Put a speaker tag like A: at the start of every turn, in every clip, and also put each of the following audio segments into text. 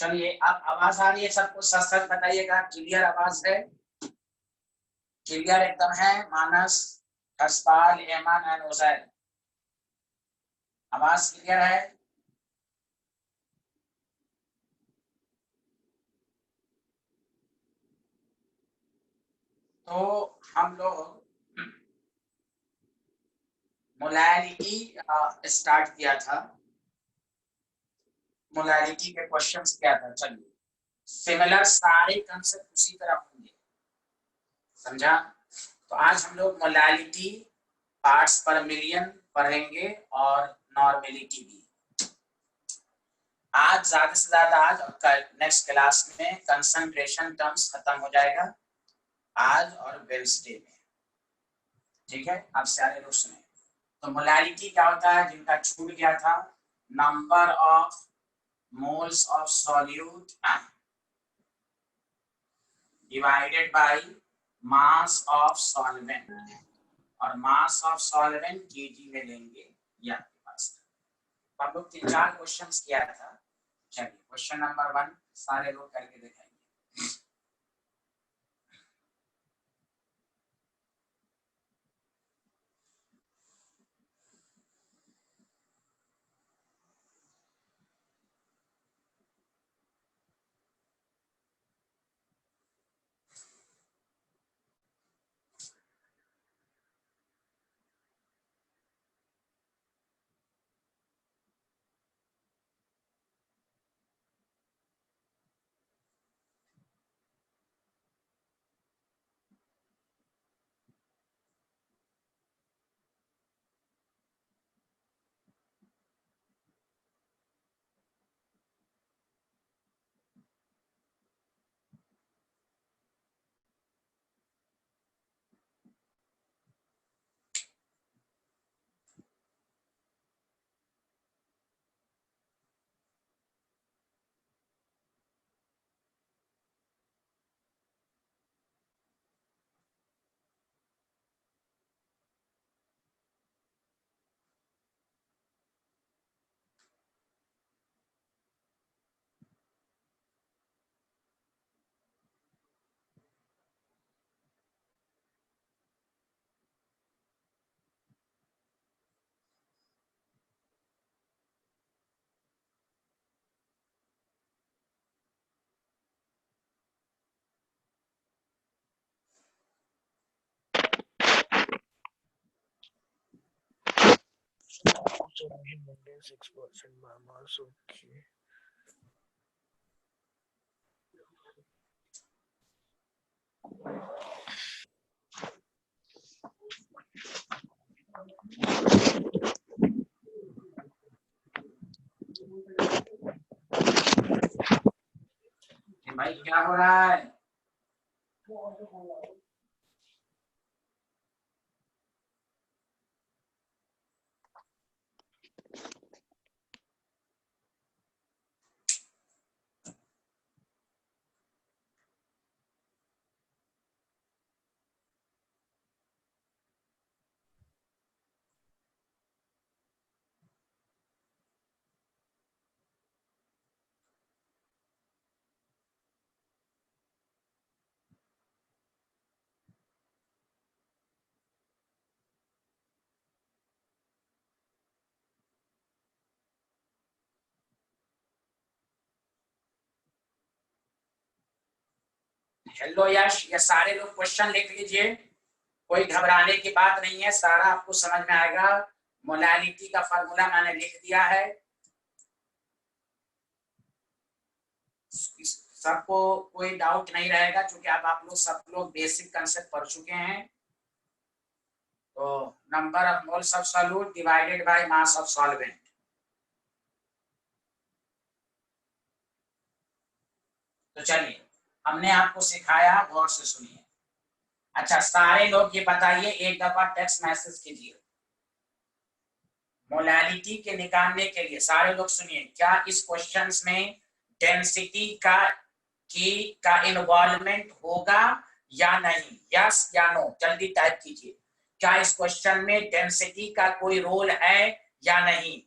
A: चलिए, अब आवाज आ रही है सबको? सच सच बताइएगा, क्लियर आवाज है? क्लियर एकदम है? मानस, हर्षपाल, एमन एंड उजैर, आवाज क्लियर है? तो हम लोग मोलैलिटी स्टार्ट किया था। मोलैलिटी के क्वेश्चंस क्या था? चलिए, सिमिलर सारे कंसेप्ट उसी तरह होंगे, समझा? तो आज हम लोग मोलैलिटी, पार्ट्स पर मिलियन पढ़ेंगे और नॉर्मेलिटी भी। आज ज्यादा से ज्यादा आज और नेक्स्ट क्लास में कंसंट्रेशन टर्म्स खत्म हो जाएगा, आज और वेडनेसडे में। ठीक है, आप सारे लोग सुने। तो मोलैलिटी क्या होता है? जिनका छूट गया था, number of moles of solute divided by mass of solvent, और मास ऑफ सॉल्वेंट केजी में लेंगे ये आपके पास। हम लोग 3-4 क्वेश्चंस किया था। चलिए, क्वेश्चन नंबर 1 सारे लोग करके दिखाएंगे।
B: Monday 6% mamas. Okay.
A: भाई क्या हो रहा है? हेलो यश, ये सारे लोग क्वेश्चन लिख लीजिए, कोई घबराने की बात नहीं है, सारा आपको समझ में आएगा। मोलैलिटी का फार्मूला मैंने लिख दिया है, सबको कोई डाउट नहीं रहेगा, क्योंकि अब आप लोग सब लोग बेसिक कंसेप्ट पढ़ चुके हैं। तो number of moles of solute divided by mass of solvent. तो चलिए, हमने आपको सिखाया, गौर से सुनिए। अच्छा, सारे लोग ये बताइए, एक दफा टेक्स्ट मैसेज कीजिए। मोलैलिटी के निकालने के लिए सारे लोग सुनिए, क्या इस क्वेश्चंस में डेंसिटी का इन्वॉल्वमेंट होगा या नहीं? यस या नो, जल्दी टाइप कीजिए। क्या इस क्वेश्चन में डेंसिटी का कोई रोल है या नहीं?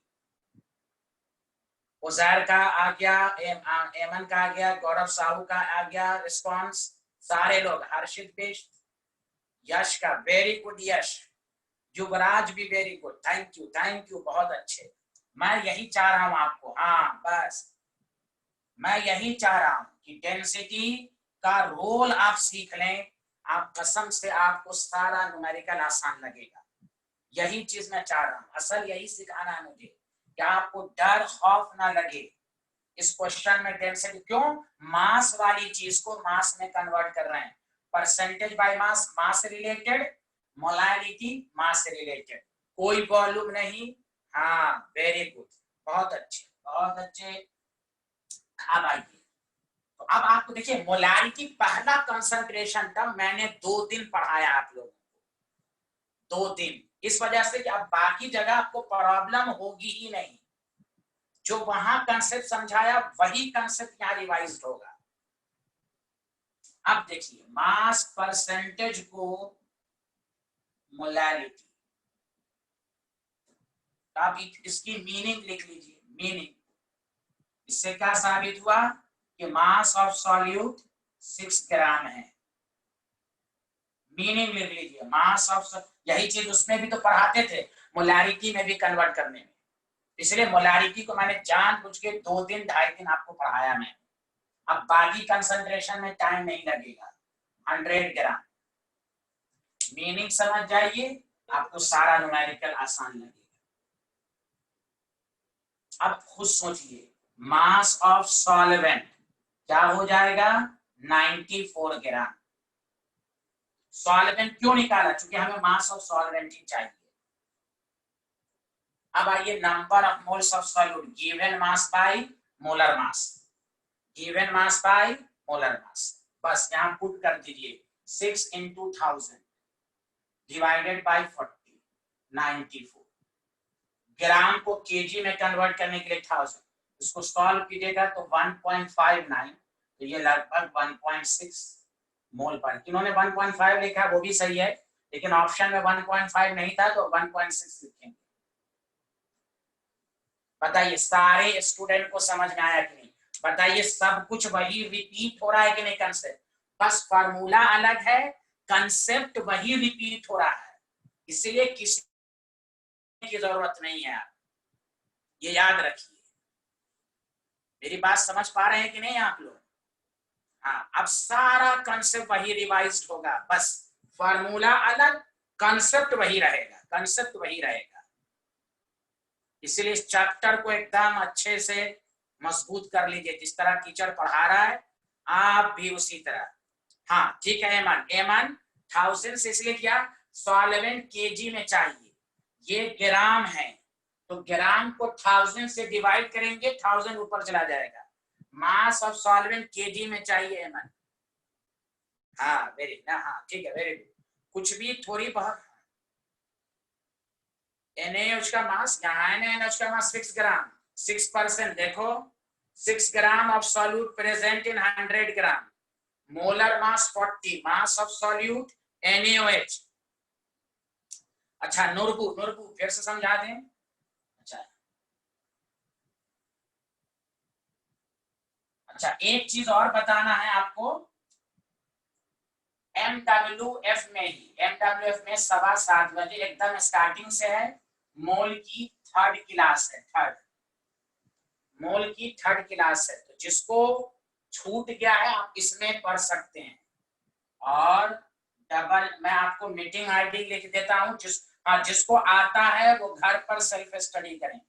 A: उजैर का आ गया, एमन का आ गया, गौरव साहू का आ गया रिस्पॉन्स, सारे लोग, हर्षित बिष्ट, यश का वेरी गुड यश, युवराज भी वेरी गुड, थैंक यू बहुत अच्छे। मैं यही चाह रहा हूं आपको, हाँ बस मैं यही चाह रहा हूं कि डेंसिटी का रोल आप सीख लें, आप कसम से आपको सारा न्यूमेरिकल आसान लगेगा। यही चीज मैं चाह रहा हूं, असल यही सिखाना है मुझे कि आपको डर खौफ ना लगे इस क्वेश्चन में। डेंसिटी क्यों, मास वाली चीज को मास में कन्वर्ट कर रहे हैं, परसेंटेज बाय मास, मास से रिलेटेड, मोलैलिटी मास से रिलेटेड, कोई वॉल्यूम नहीं। हाँ वेरी गुड, बहुत अच्छे बहुत अच्छे। अब आइए, तो अब आपको देखिए मोलैलिटी पहला कंसंट्रेशन टर्म मैंने 2 दिन पढ़ाया आप लोगों को, 2 दिन, इस वजह से कि अब बाकी जगह आपको प्रॉब्लम होगी ही नहीं, जो वहां कंसेप्ट समझाया वही कंसेप्ट यहाँ रिवाइज होगा। अब देखिए मास परसेंटेज को मोलैलिटी, आप इसकी मीनिंग लिख लीजिए, मीनिंग, इससे क्या साबित हुआ कि मास ऑफ सॉल्यूट 6 ग्राम है। मीनिंग लिख लीजिए, मास ऑफ, यही चीज उसमें भी तो पढ़ाते थे, मोलैरिटी में भी कन्वर्ट करने में, इसलिए मोलैरिटी को मैंने जानबूझ के 2 दिन 2.5 दिन आपको पढ़ाया मैं। अब बाकी कंसंट्रेशन में टाइम नहीं लगेगा, 100 ग्राम, मीनिंग समझ जाइए, आपको सारा न्यूमेरिकल आसान लगेगा। अब खुद सोचिए, मास ऑफ सॉल्वेंट क्या हो जाएगा, 94 ग्राम। सॉल्वेंट क्यों निकाला, क्योंकि हमें मास ऑफ सॉल्वेंट ही चाहिए। अब आइए number of moles of solute given mass by molar mass, given mass by molar मास, बस यहां पुट कर दीजिए 6 into 1000 डिवाइडेड बाय 40, 94। ग्राम को केजी में कन्वर्ट करने के लिए 1000, इसको सॉल्व कीजिएगा तो 1.59, तो ये लगभग 1.6 मोल पर। इन्होंने 1.5 लिखा, वो भी सही है, लेकिन ऑप्शन में 1.5 नहीं था तो 1.6 लिखेंगे। बताइए सारे स्टूडेंट को समझ में आया कि नहीं, बताइए सब कुछ वही रिपीट हो रहा है कि नहीं कंसेप्ट, बस फार्मूला अलग है, कंसेप्ट वही रिपीट हो रहा है, इसलिए किसी की जरूरत नहीं है, आप ये याद रखिए। मेरी बात समझ पा रहे हैं कि नहीं आप लोग? हाँ, अब सारा कंसेप्ट वही रिवाइज्ड होगा, बस फार्मूला अलग, कंसेप्ट वही रहेगा, कंसेप्ट वही रहेगा। इसलिए इस चैप्टर को एकदम अच्छे से मजबूत कर लीजिए, जिस तरह टीचर पढ़ा रहा है आप भी उसी तरह। हाँ ठीक है, एमन, एमन 1000 से इसलिए किया, सॉल्वेंट केजी में चाहिए, ये ग्राम है, तो ग्राम को 1000 से डिवाइड करेंगे, 1000 ऊपर चला जाएगा, मास ऑफ सॉल्वेंट केजी में चाहिए एमन। हाँ वेरी ना, हाँ ठीक है, वेरी गुड, कुछ भी थोड़ी बहुत। NaOH का मास, यहाँ है ना, NaOH का मास 6 ग्राम, 6%, देखो 6 gram of solute present in 100 gram, molar mass 40, mass of solute NaOH। अच्छा नूरबू, नूरबू फिर से समझा दें। अच्छा एक चीज और बताना है आपको, MWF में ही, MWF में 7:15 बजे एकदम स्टार्टिंग से है, मोल की 3rd क्लास है, मोल की 3rd क्लास है, तो जिसको छूट गया है आप इसमें पढ़ सकते हैं। और डबल मैं आपको मीटिंग आईडी लिख देता हूं, जिसको आता है वो घर पर सेल्फ स्टडी करें,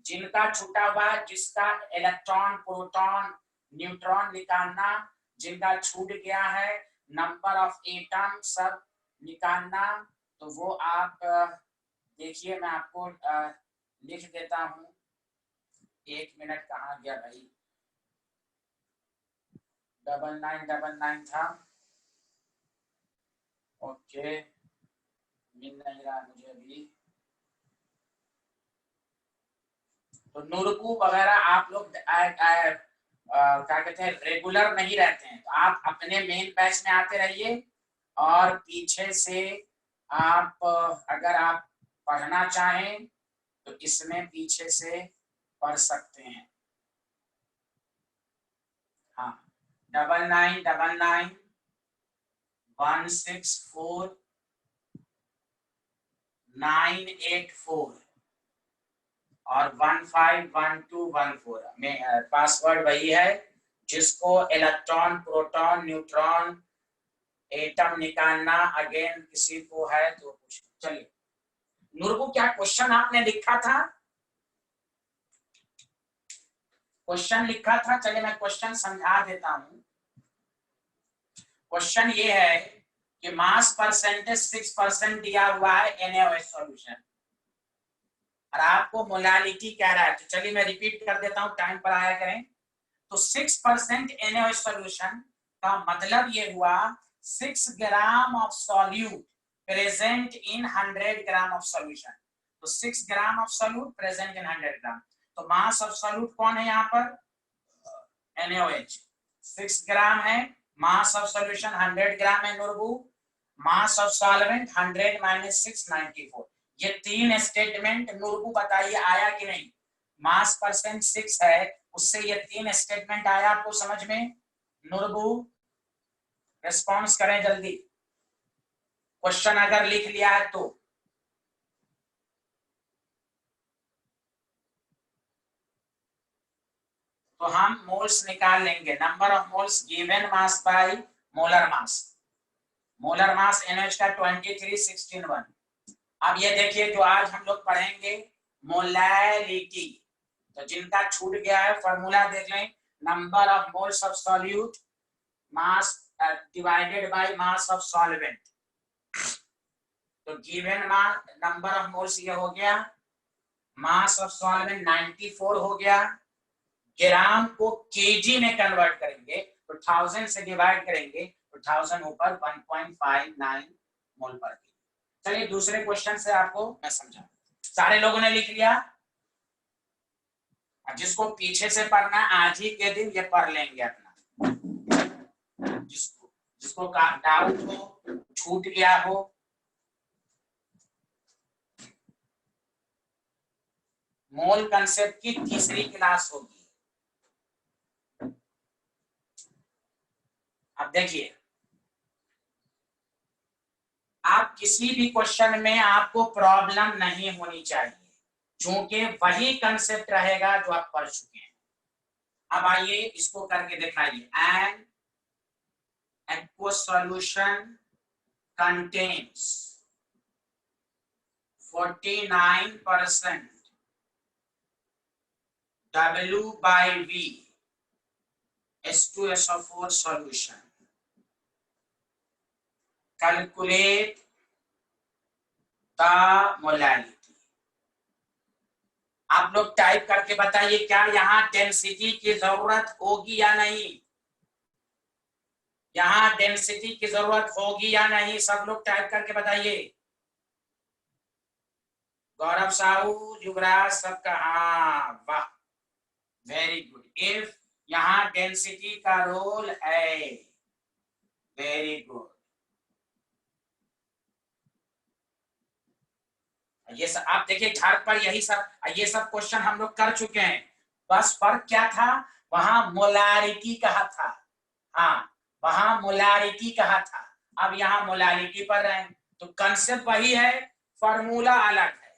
A: जिनका छूटा हुआ है, जिसका इलेक्ट्रॉन प्रोटॉन न्यूट्रॉन निकालना, जिनका छूट गया है, नंबर ऑफ एटम सब निकालना, तो वो आप देखिए, मैं आपको लिख देता हूं, 1 मिनट, कहाँ गया भाई, 9999 था, ओके मिल नहीं रहा मुझे अभी। तो नूरकू वगैरह आप लोग क्या कहते हैं, रेगुलर नहीं रहते हैं, तो आप अपने मेन बैच में आते रहिए, और पीछे से आप अगर आप पढ़ना चाहें तो इसमें पीछे से पढ़ सकते हैं। हाँ 9999164984 और 151214 में पासवर्ड वही है जिसको इलेक्ट्रॉन, प्रोटॉन, न्यूट्रॉन, एटम निकालना अगेन किसी को है तो पूछ। चलिए नूरबू, क्या क्वेश्चन आपने लिखा था? क्वेश्चन लिखा था, चलिए मैं क्वेश्चन समझा देता हूं। क्वेश्चन ये है कि मास परसेंटेज 6% दिया हुआ है NaOH सॉल्यूशन और आपको मोलालिटी कह रहा है। तो चलिए मैं रिपीट कर देता हूं, टाइम पर आया करें। तो 6% NaOH सॉल्यूशन का मतलब ये हुआ 6 gram of solute present in 100 gram of solution. तो 6 ग्राम ऑफ सॉल्यूट प्रेजेंट इन 100 ग्राम। तो मास ऑफ सॉल्यूट कौन है यहाँ पर? NaOH 6 ग्राम है। मास ऑफ सॉल्यूशन 100 ग्राम है Norbu. Mass of solvent 100 minus 6 94। ये तीन स्टेटमेंट नूरबू बताइए आया कि नहीं? मास परसेंट 6 है, उससे ये तीन स्टेटमेंट आया आपको समझ में? नूरबू रिस्पॉन्स करें जल्दी, क्वेश्चन अगर लिख लिया है तो। तो हम मोल्स निकाल लेंगे, number of moles given mass by molar mass. Molar mass NH का 2316 अब ये देखिए जो आज हम लोग पढ़ेंगे मोलैलिटी, तो जिनका छूट गया है फॉर्मूला देख लें, number of moles of solute mass divided by mass of solvent. तो गिवन नंबर ऑफ मोल्स ये हो गया, मास ऑफ सॉल्वेंट 94 हो गया। ग्राम को केजी में कन्वर्ट करेंगे तो 1000 से डिवाइड करेंगे तो 1000 ऊपर 1.59 मोल पर केजी। चलिए दूसरे क्वेश्चन से आपको मैं समझा। सारे लोगों ने लिख लिया? जिसको पीछे से पढ़ना आज ही के दिन ये पढ़ लेंगे अपना। जिसको जिसको डाउट हो, छूट गया हो, मोल कंसेप्ट की तीसरी क्लास होगी। अब देखिए आप किसी भी क्वेश्चन में आपको प्रॉब्लम नहीं होनी चाहिए, क्योंकि वही कंसेप्ट रहेगा जो आप पढ़ चुके हैं। अब आइए इसको करके दिखाइए। An aqueous solution contains 49% W by V H2SO4 solution. Calculate the molality. आप लोग टाइप करके बताइए क्या यहाँ डेंसिटी की जरूरत होगी या नहीं? यहाँ डेंसिटी की जरूरत होगी या नहीं? सब लोग टाइप करके बताइए। गौरव साहू, युवराज, सबका हाँ, वाह, वेरी गुड। इफ यहाँ डेंसिटी का रोल है, वेरी गुड। ये सब आप देखिए घर पर यही सब, ये सब क्वेश्चन हम लोग कर चुके हैं। बस फर्क क्या था, वहां मोलारिटी कहा था, हाँ वहां मोलारिटी कहा था, अब यहाँ मोलारिटी पर रहे। तो कंसेप्ट वही है, फॉर्मूला अलग है।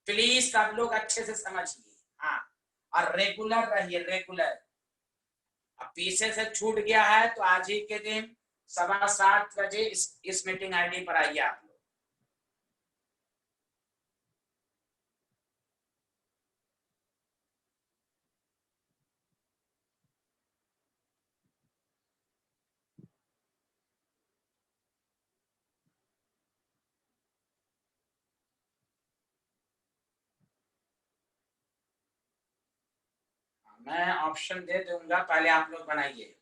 A: प्लीज सब लोग अच्छे से समझिए, हाँ, और रेगुलर रहिए, रेगुलर। अब पीछे से छूट गया है तो आज ही के दिन 7:15 इस मीटिंग आईडी पर आइए आप लोग। मैं ऑप्शन दे दूंगा, पहले आप लोग बनाइए।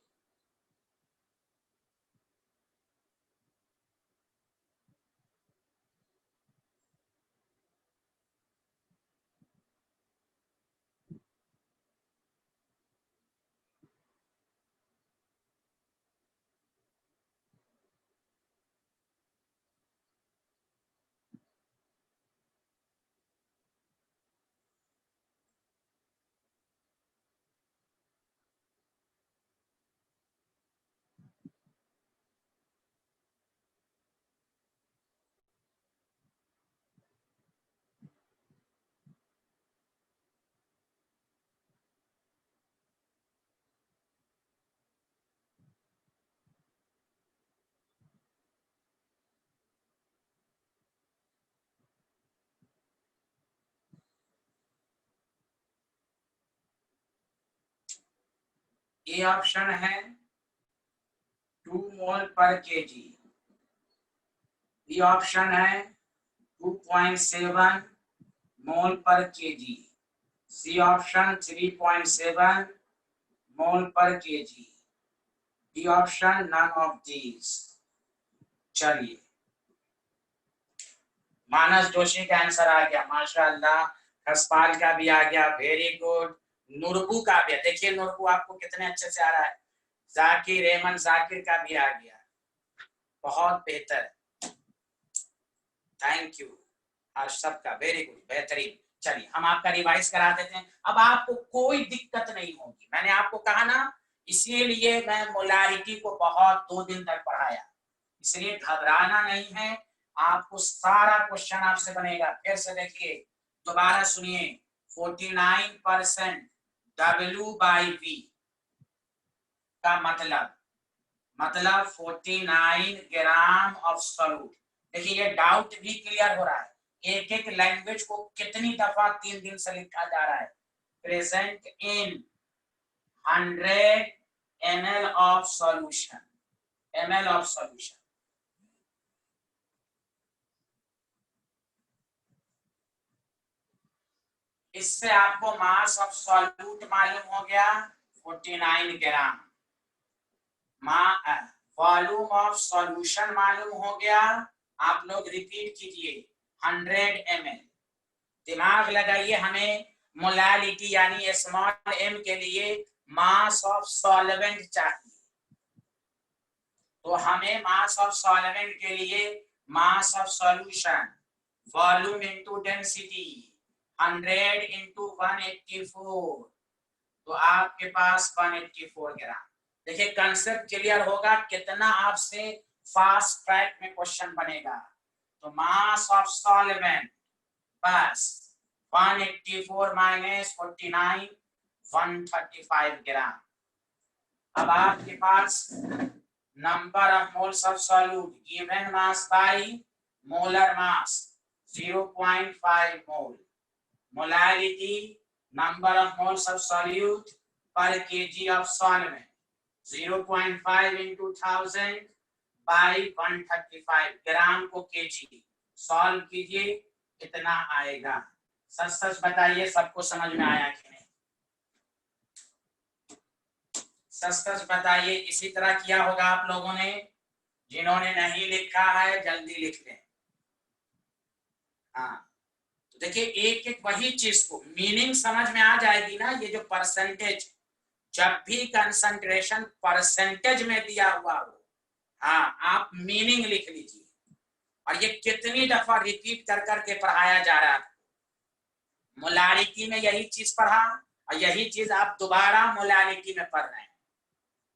A: ए ऑप्शन है 2 मोल पर केजी, बी ऑप्शन है 2.7 मोल पर केजी, सी ऑप्शन 3.7 मोल पर kg, D option none of these. चलिए, मानस जोशी का आंसर आ गया, माशाअल्लाह। खसपाल का भी आ गया, वेरी गुड। नुरबू का भी, देखिए नुरबू आपको कितने अच्छे से आ रहा है। जाकिर रेमन जाकिर का भी आ गया, बहुत बेहतर, थैंक यू। और सबका वेरी गुड, बेहतरीन। चलिए हम आपका रिवाइज करा देते हैं, अब आपको कोई दिक्कत नहीं होगी। मैंने आपको कहा ना, इसीलिए मैं मोलारिटी को बहुत 2 दिन तक पढ़ाया, इसलिए घबराना नहीं है। आपको सारा क्वेश्चन आपसे बनेगा। फिर से देखिए, दोबारा सुनिए। 49% W/V का मतलब 49 ग्राम ऑफ सॉल्यूट। देखिए ये डाउट भी क्लियर हो रहा है, एक एक लैंग्वेज को कितनी दफा 3 दिन से लिखा जा रहा है। Present in 100 ml of solution, ml of solution. इससे आपको मास ऑफ सॉल्यूट मालूम हो गया 49 ग्राम, वॉल्यूम ऑफ सॉल्यूशन मालूम हो गया। आप लोग रिपीट कीजिए 100 ml। दिमाग लगाइए, हमें मोलालिटी यानी स्मॉल m के लिए मास ऑफ सॉल्वेंट चाहिए, तो हमें मास ऑफ सॉल्वेंट के लिए मास of solution volume into density 100 into 184, तो आपके पास 184 ग्राम। देखिए कंसेप्ट क्लियर होगा, कितना आपसे फास्ट ट्रैक में क्वेश्चन बनेगा। तो मास ऑफ सॉल्वेंट बस 184 माइनस 49 135 ग्राम। अब आपके पास number of moles of solute given mass by molar mass 0.5 mole, molarity number of moles of solute पर KG of solvent 0.5 into 1000 by 135 gram को KG. Solve कीजिए, कितना आएगा। सच सच बताइए, सबको समझ में आया कि नहीं? सच सच बताइए। इसी तरह किया होगा आप लोगों ने, जिन्होंने नहीं लिखा है जल्दी लिख लें। हाँ, तो देखिए एक एक वही चीज को मीनिंग समझ में आ जाएगी ना। ये जो परसेंटेज, जब भी कंसंट्रेशन परसेंटेज में दिया हुआ हो, हाँ आप मीनिंग लिख लीजिए। और ये कितनी दफा रिपीट कर करके पढ़ाया जा रहा है। मोलारिटी में यही चीज पढ़ा और यही चीज आप दोबारा मोलारिटी में पढ़ रहे हैं,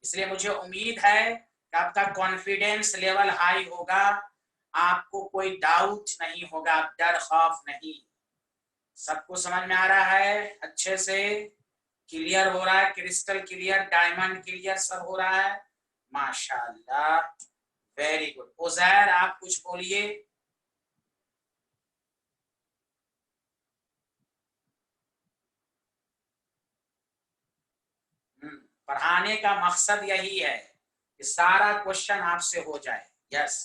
A: इसलिए मुझे उम्मीद है कि आपका कॉन्फिडेंस लेवल हाई होगा, आपको कोई डाउट नहीं होगा, डर खौफ नहीं। सबको समझ में आ रहा है, अच्छे से क्लियर हो रहा है, क्रिस्टल क्लियर, डायमंड क्लियर, सब हो रहा है। माशाल्लाह, वेरी गुड। उजैर आप कुछ बोलिए। पढ़ाने का मकसद यही है कि सारा क्वेश्चन आपसे हो जाए। Yes,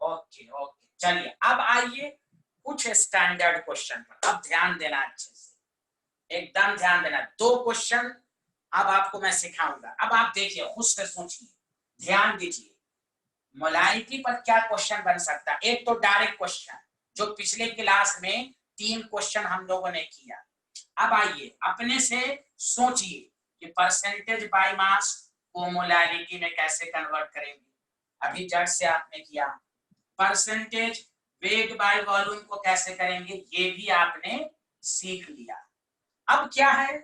A: okay okay. चलिए अब आइए कुछ स्टैंडर्ड क्वेश्चन पर, अब ध्यान देना अच्छे से, एकदम ध्यान देना। 2 क्वेश्चन अब आपको मैं सिखाऊंगा। अब आप देखिए, खुद से सोचिए, ध्यान दीजिए, मोलारिटी पर क्या क्वेश्चन बन सकता है। एक तो डायरेक्ट क्वेश्चन, जो पिछले क्लास में 3 क्वेश्चन हम लोगों ने किया। अब आइए अपने से सोचिए कि परसेंटेज बाय मास को मोलारिटी में कैसे कन्वर्ट करेंगे। अभी जड़ से आपने किया। परसेंटेज वेट बाय वॉल्यूम को कैसे करेंगे, ये भी आपने सीख लिया। अब क्या है,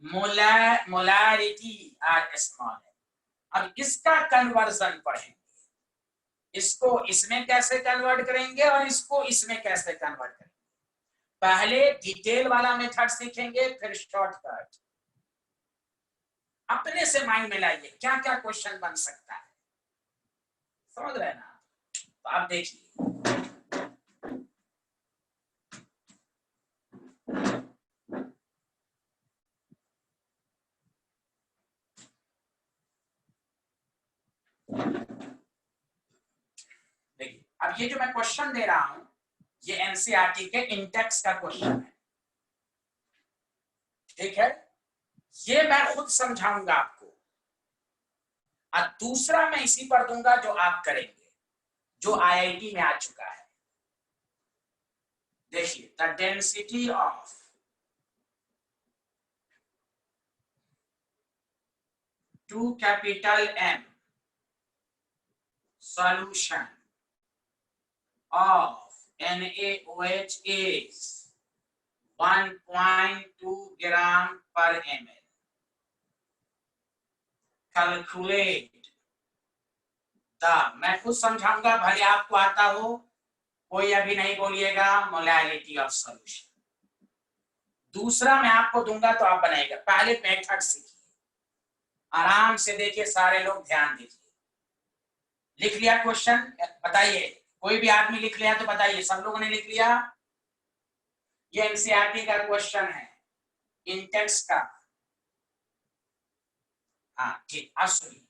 A: मोलारिटी आर स्मॉल है। अब इसका कन्वर्जन पढ़ेंगे, इसको इसमें कैसे कन्वर्ट करेंगे और इसको इसमें कैसे कन्वर्ट करेंगे। पहले डिटेल वाला मेथड सीखेंगे, फिर शॉर्टकट। अपने से माइंड में लाइए क्या क्या क्वेश्चन बन सकता है, समझ रहे ना। तो आप देखिए, अब ये जो मैं क्वेश्चन दे रहा हूं ये एनसीईआरटी के इंटेक्स का क्वेश्चन है, ठीक है, ये मैं खुद समझाऊंगा आपको, और दूसरा मैं इसी पर दूंगा जो आप करेंगे, जो आईआईटी में आ चुका है। देखिए, the density of two capital M solution of NaOH is 1.2 gram per ml. Calculate the, मैं खुद समझाऊंगा, भले आपको आता हो, कोई अभी नहीं बोलिएगा, मोलैलिटी ऑफ सॉल्यूशन। दूसरा मैं आपको दूंगा तो आप बनाएगा, पहले मेथड सीखिए, आराम से देखिए, सारे लोग ध्यान दीजिए। लिख लिया क्वेश्चन? बताइए, कोई भी आदमी लिख लिया तो बताइए। सब लोगों ने लिख लिया? ये एनसीईआरटी का क्वेश्चन है, इंटेक्स का। हाँ ठीक, अब सुनिए,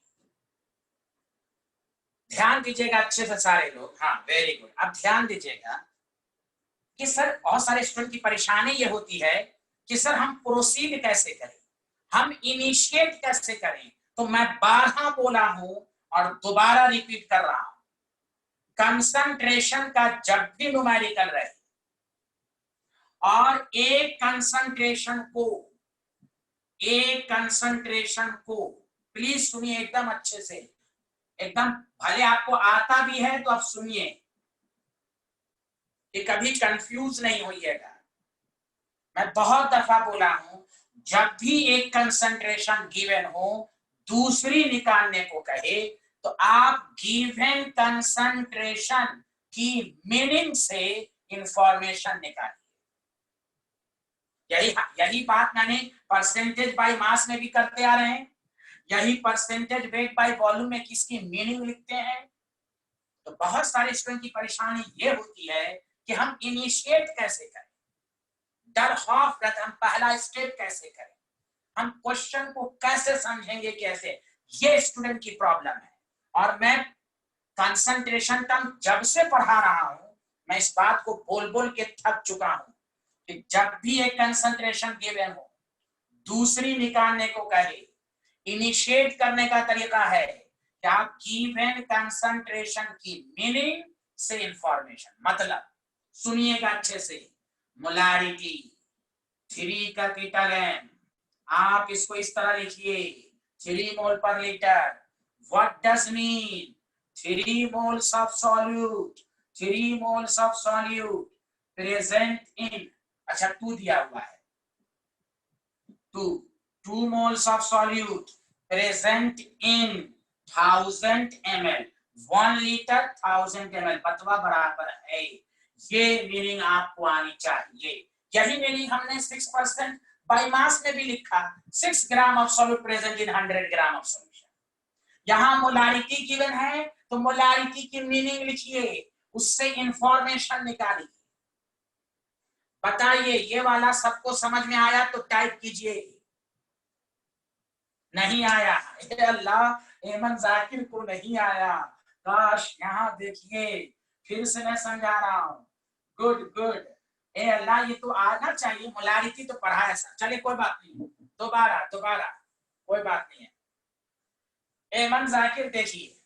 A: ध्यान दीजिएगा अच्छे से सारे लोग। हाँ वेरी गुड। अब ध्यान दीजिएगा कि सर बहुत सारे स्टूडेंट की परेशानी ये होती है कि सर हम प्रोसीड कैसे करें, हम इनिशिएट कैसे करें। तो मैं 12 बोला हूं और दोबारा रिपीट कर रहा हूं, कंसंट्रेशन का जब भी न्यूमेरिकल रहे और एक कंसंट्रेशन को प्लीज सुनिए एकदम अच्छे से, एकदम, भले आपको आता भी है तो आप सुनिए कि कभी कंफ्यूज नहीं होइएगा। मैं बहुत दफा बोला हूं, जब भी एक कंसंट्रेशन गिवन हो, दूसरी निकालने को कहे, तो आप गिवन कंसंट्रेशन की मीनिंग से इंफॉर्मेशन निकालिए। यही बात मैंने परसेंटेज बाय मास में भी करते आ रहे हैं, यही परसेंटेज वेट बाय वॉल्यूम में किसकी मीनिंग लिखते हैं। तो बहुत सारे स्टूडेंट की परेशानी ये होती है कि हम इनिशिएट कैसे करें, डर खौफ रहता है, हम पहला स्टेप कैसे करें, हम क्वेश्चन को कैसे समझेंगे, कैसे, ये स्टूडेंट की प्रॉब्लम है। और मैं कंसंट्रेशन टर्म जब से पढ़ा रहा हूं, मैं इस बात को बोल बोल के थक चुका हूं कि जब भी एक कंसंट्रेशन गिवन हो, दूसरी निकालने को कहे, इनिशिएट करने का तरीका है कि आप गिवन कंसंट्रेशन की मीनिंग से इंफॉर्मेशन, मतलब सुनिएगा अच्छे से, मोलैरिटी 3 कैपिटल एम, आप इसको इस तरह लिखिए 3 मोल पर litre. What does mean 3 moles of solute, 3 moles of solute present इन, अच्छा 2 दिया हुआ है, 2 moles of solute present in 1000 ml, 1 litre 1000 ml, बतवा बराबर है। ये मीनिंग आपको आनी चाहिए। यही मीनिंग हमने 6% बाय मास में भी लिखा, 6 gram of solute present in 100 gram of solution. यहां मोलैरिटी गिवन है तो मोलैरिटी की मीनिंग लिखिए, उससे इंफॉर्मेशन निकालिए। बताइए, ये वाला सबको समझ में आया तो टाइप कीजिए, नहीं आया, अल्लाह एमन जाकिर को नहीं आया, काश यहाँ देखिए, फिर से मैं समझा रहा हूँ। गुड गुड, ए अल्लाह ये तो आना चाहिए, मोलैरिटी तो पढ़ा है सर, चलिए कोई बात नहीं, दोबारा कोई बात नहीं है। एमन जाकिर देखिए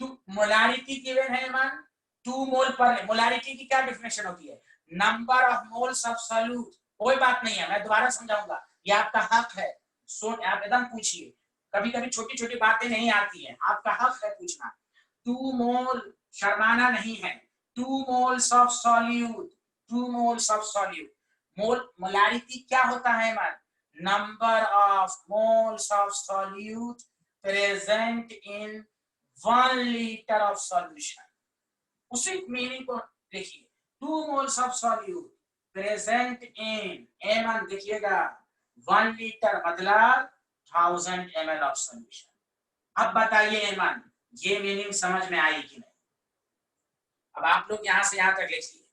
A: तू मोलैरिटी गिवन है एमन, 2 मोल पर, मोलैरिटी की क्या डेफिनेशन होती है, number of moles of solute. कोई बात नहीं है, मैं दोबारा समझाऊंगा, ये आपका हक है, आप एकदम पूछिए, कभी कभी छोटी छोटी बातें नहीं आती हैं, आपका हक है पूछना। 2 मोल, शर्माना नहीं है, 2 moles of solute, 2 moles of solute. Molarity क्या होता है ma'am, number of moles of solute present in 1 litre of solution. उसी मीनिंग को लिखिए, 2 मोल्स ऑफ सॉल्यूट प्रेजेंट इन, एमन देखिएगा 1 लीटर मतलब 1000 ml ऑफ सॉल्यूशन। अब बताइए एमन, ये मीनिंग समझ में आई कि नहीं? अब आप लोग यहां से यहां तक लिखिए,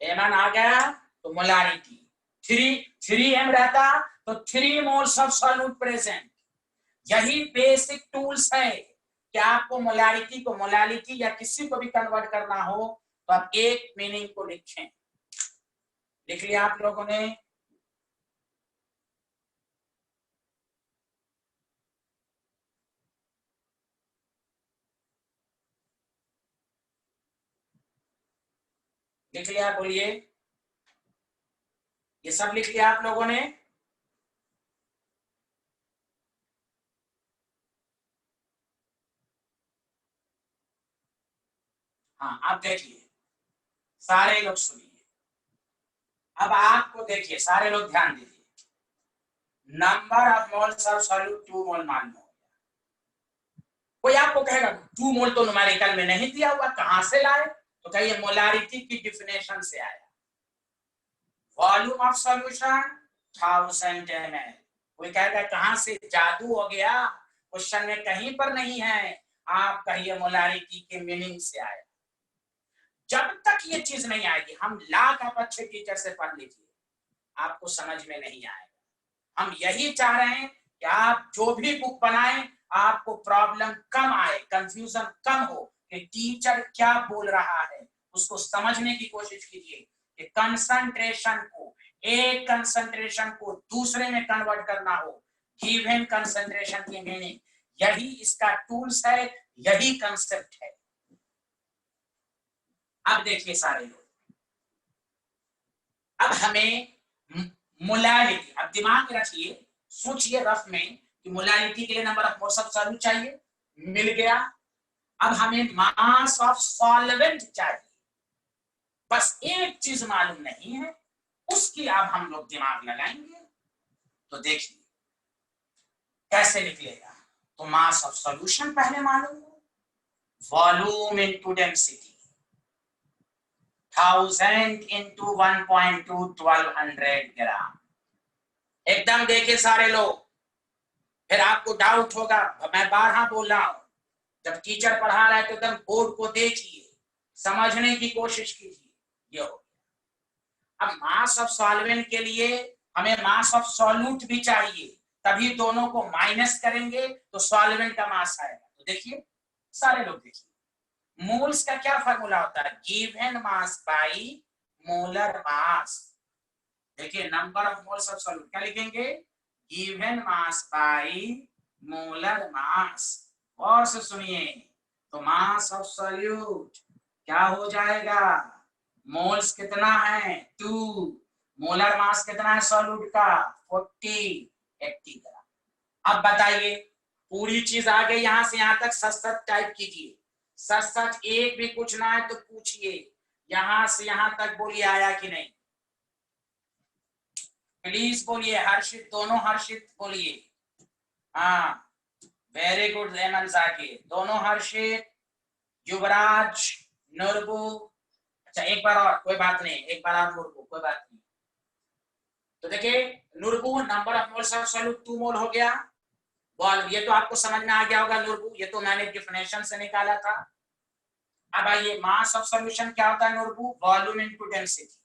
A: एमन आ गया तो मोलैरिटी 3m रहता तो 3 मोल्स ऑफ सॉल्यूट प्रेजेंट। यही बेसिक टूल्स है कि आपको मोलालिटी या किसी को भी कन्वर्ट करना हो तो आप एक मीनिंग को लिखें। लिख लिया आप लोगों ने? लिख लिया? बोलिए, ये सब लिख लिया आप लोगों ने? हाँ, आप देखिए, सारे लोग सुनिए। अब आपको देखिए, सारे लोग ध्यान दीजिए। Number of moles of solute 2 मोल मान लो। कोई आपको कहेगा 2 मोल तो न्यूमेरिकल में नहीं दिया हुआ, कहां से लाए? तो कहिए मोलारिटी की डिफिनेशन से आया। Volume of solution 1000 ml। कोई कहेगा कहां से जादू हो गया, क्वेश्चन में कहीं पर नहीं है। आप कहिए मोलारिटी के मीनिंग से आया। जब तक ये चीज नहीं आएगी, हम लाख आप अच्छे टीचर से पढ़ लीजिए, आपको समझ में नहीं आएगा। हम यही चाह रहे हैं कि आप जो भी बुक बनाएं, आपको प्रॉब्लम कम आए, कंफ्यूजन कम हो कि टीचर क्या बोल रहा है, उसको समझने की कोशिश कीजिए कि कंसंट्रेशन को, एक कंसंट्रेशन को दूसरे में कन्वर्ट करना हो, गिवन कंसंट्रेशन की मीनिंग, यही इसका टूल्स है, यही कंसेप्ट है। अब देखिए सारे लोग, अब हमें मोलालिटी, अब दिमाग में रखिए, सोचिए रफ में कि मोलालिटी के लिए number of moles of solute चाहिए, मिल गया। अब हमें मास ऑफ सॉल्वेंट चाहिए, बस एक चीज मालूम नहीं है, उसकी अब हम लोग दिमाग लगाएंगे। तो देखिए कैसे निकलेगा। तो मास ऑफ सॉल्यूशन पहले मालूम हो, वॉल्यूम इनटू डेंसिटी, 1000 into 1.2 1200 ग्राम। एकदम देखिए सारे लोग, फिर आपको डाउट होगा, मैं बारहा बोल रहा हूं, जब टीचर पढ़ा रहा है तो एकदम बोर्ड को देखिए, समझने की कोशिश कीजिए। ये हो गया। अब मास ऑफ सॉल्वेंट के लिए हमें मास ऑफ सॉल्यूट भी चाहिए, तभी दोनों को माइनस करेंगे तो सॉल्वेंट का मास आएगा। तो देखिए सारे लोग देखिए, मोल्स का क्या फॉर्मूला होता है? Given mass by molar mass. देखिए number of moles of solute क्या लिखेंगे? Given mass by molar mass. और से सुनिए, तो मास ऑफ सॉल्यूट क्या हो जाएगा? मोल्स कितना है? 2। मोलर मास कितना है सॉल्यूट का? 80 ग्राम। अब बताइए, पूरी चीज आ गई, यहां से यहां तक सच सच टाइप कीजिए, सच सच एक भी कुछ ना है तो पूछिए, यहां से यहां तक बोलिए आया कि नहीं, प्लीज बोलिए। हर्षित, दोनों हर्षित बोलिए। हाँ, वेरी गुड रेमन जाकिर, दोनों हर्षित, युवराज, नुरबू। अच्छा एक बार और, कोई बात नहीं, एक बार और नुरबू, कोई बात नहीं। तो देखिए Norbu, number of moles of solute 2 mole हो गया। वॉल्यूम, ये तो आपको समझ में आ गया होगा नुरबू, ये तो मैंने डिफिनेशन से निकाला था। अब आइए, मास ऑफ सॉल्यूशन क्या होता है Norbu? Volume into density,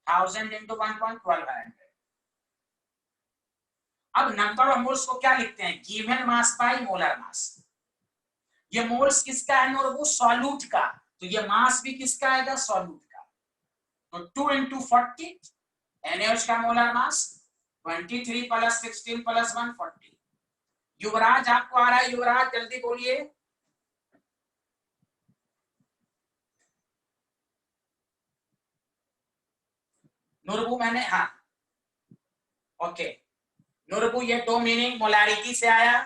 A: 1000 into 1.1200। अब नंबर ऑफ मोल्स को क्या लिखते हैं? Given mass by molar mass. ये मोल्स किसका है नुरबू? सॉल्यूट का, तो ये मास भी किसका आएगा? सॉल्यूट का। तो 2 into 40 NaOH का मोलर मास, 23 + 16 + 1 40। युवराज आपको आ रहा है? युवराज जल्दी बोलिए। नुरबू मैंने, हाँ ओके। नुरबू, ये दो मीनिंग मोलारिटी से आया,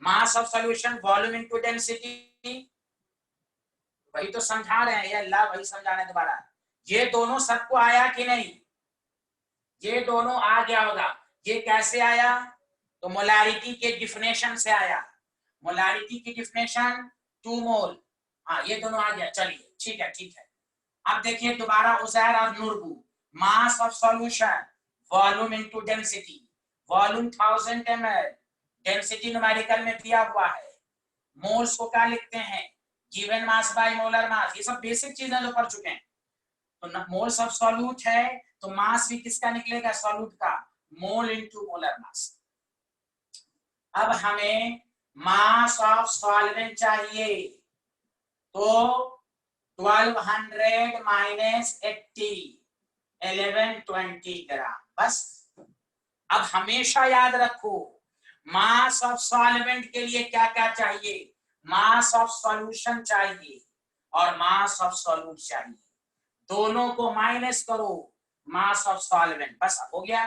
A: मास of solution, volume into density. वही तो समझा रहे हैं, ये अल्लाह वही समझा रहे हैं दोबारा। ये दोनों सबको आया कि नहीं? ये दोनों आ गया होगा। ये कैसे आया? तो मोलारिटी के डिफिनेशन से आया। मोलारिटी की डिफिनेशन 2 मोल। हाँ ये दोनों आ गया, चलिए ठीक है ठीक है। अब देखिए दोबारा उजैर और Norbu, mass of solution, volume into density, volume 1000 ml, density numerical में दिया हुआ है। मोल्स को क्या लिखते हैं? Given mass by molar mass. ये सब बेसिक चीजें जो पढ़ चुके हैं। तो मोल्स ऑफ सॉल्यूट है तो मास भी किसका निकलेगा? सॉल्यूट का, मोल इनटू मोलर मास। अब हमें मास ऑफ सॉल्वेंट चाहिए तो 1200 माइनस 80 1120 ग्राम। बस अब हमेशा याद रखो मास ऑफ सॉल्वेंट के लिए क्या क्या चाहिए, मास ऑफ सॉल्यूशन चाहिए और मास ऑफ सॉल्यूट चाहिए, दोनों को माइनस करो मास ऑफ सॉल्वेंट, बस हो गया।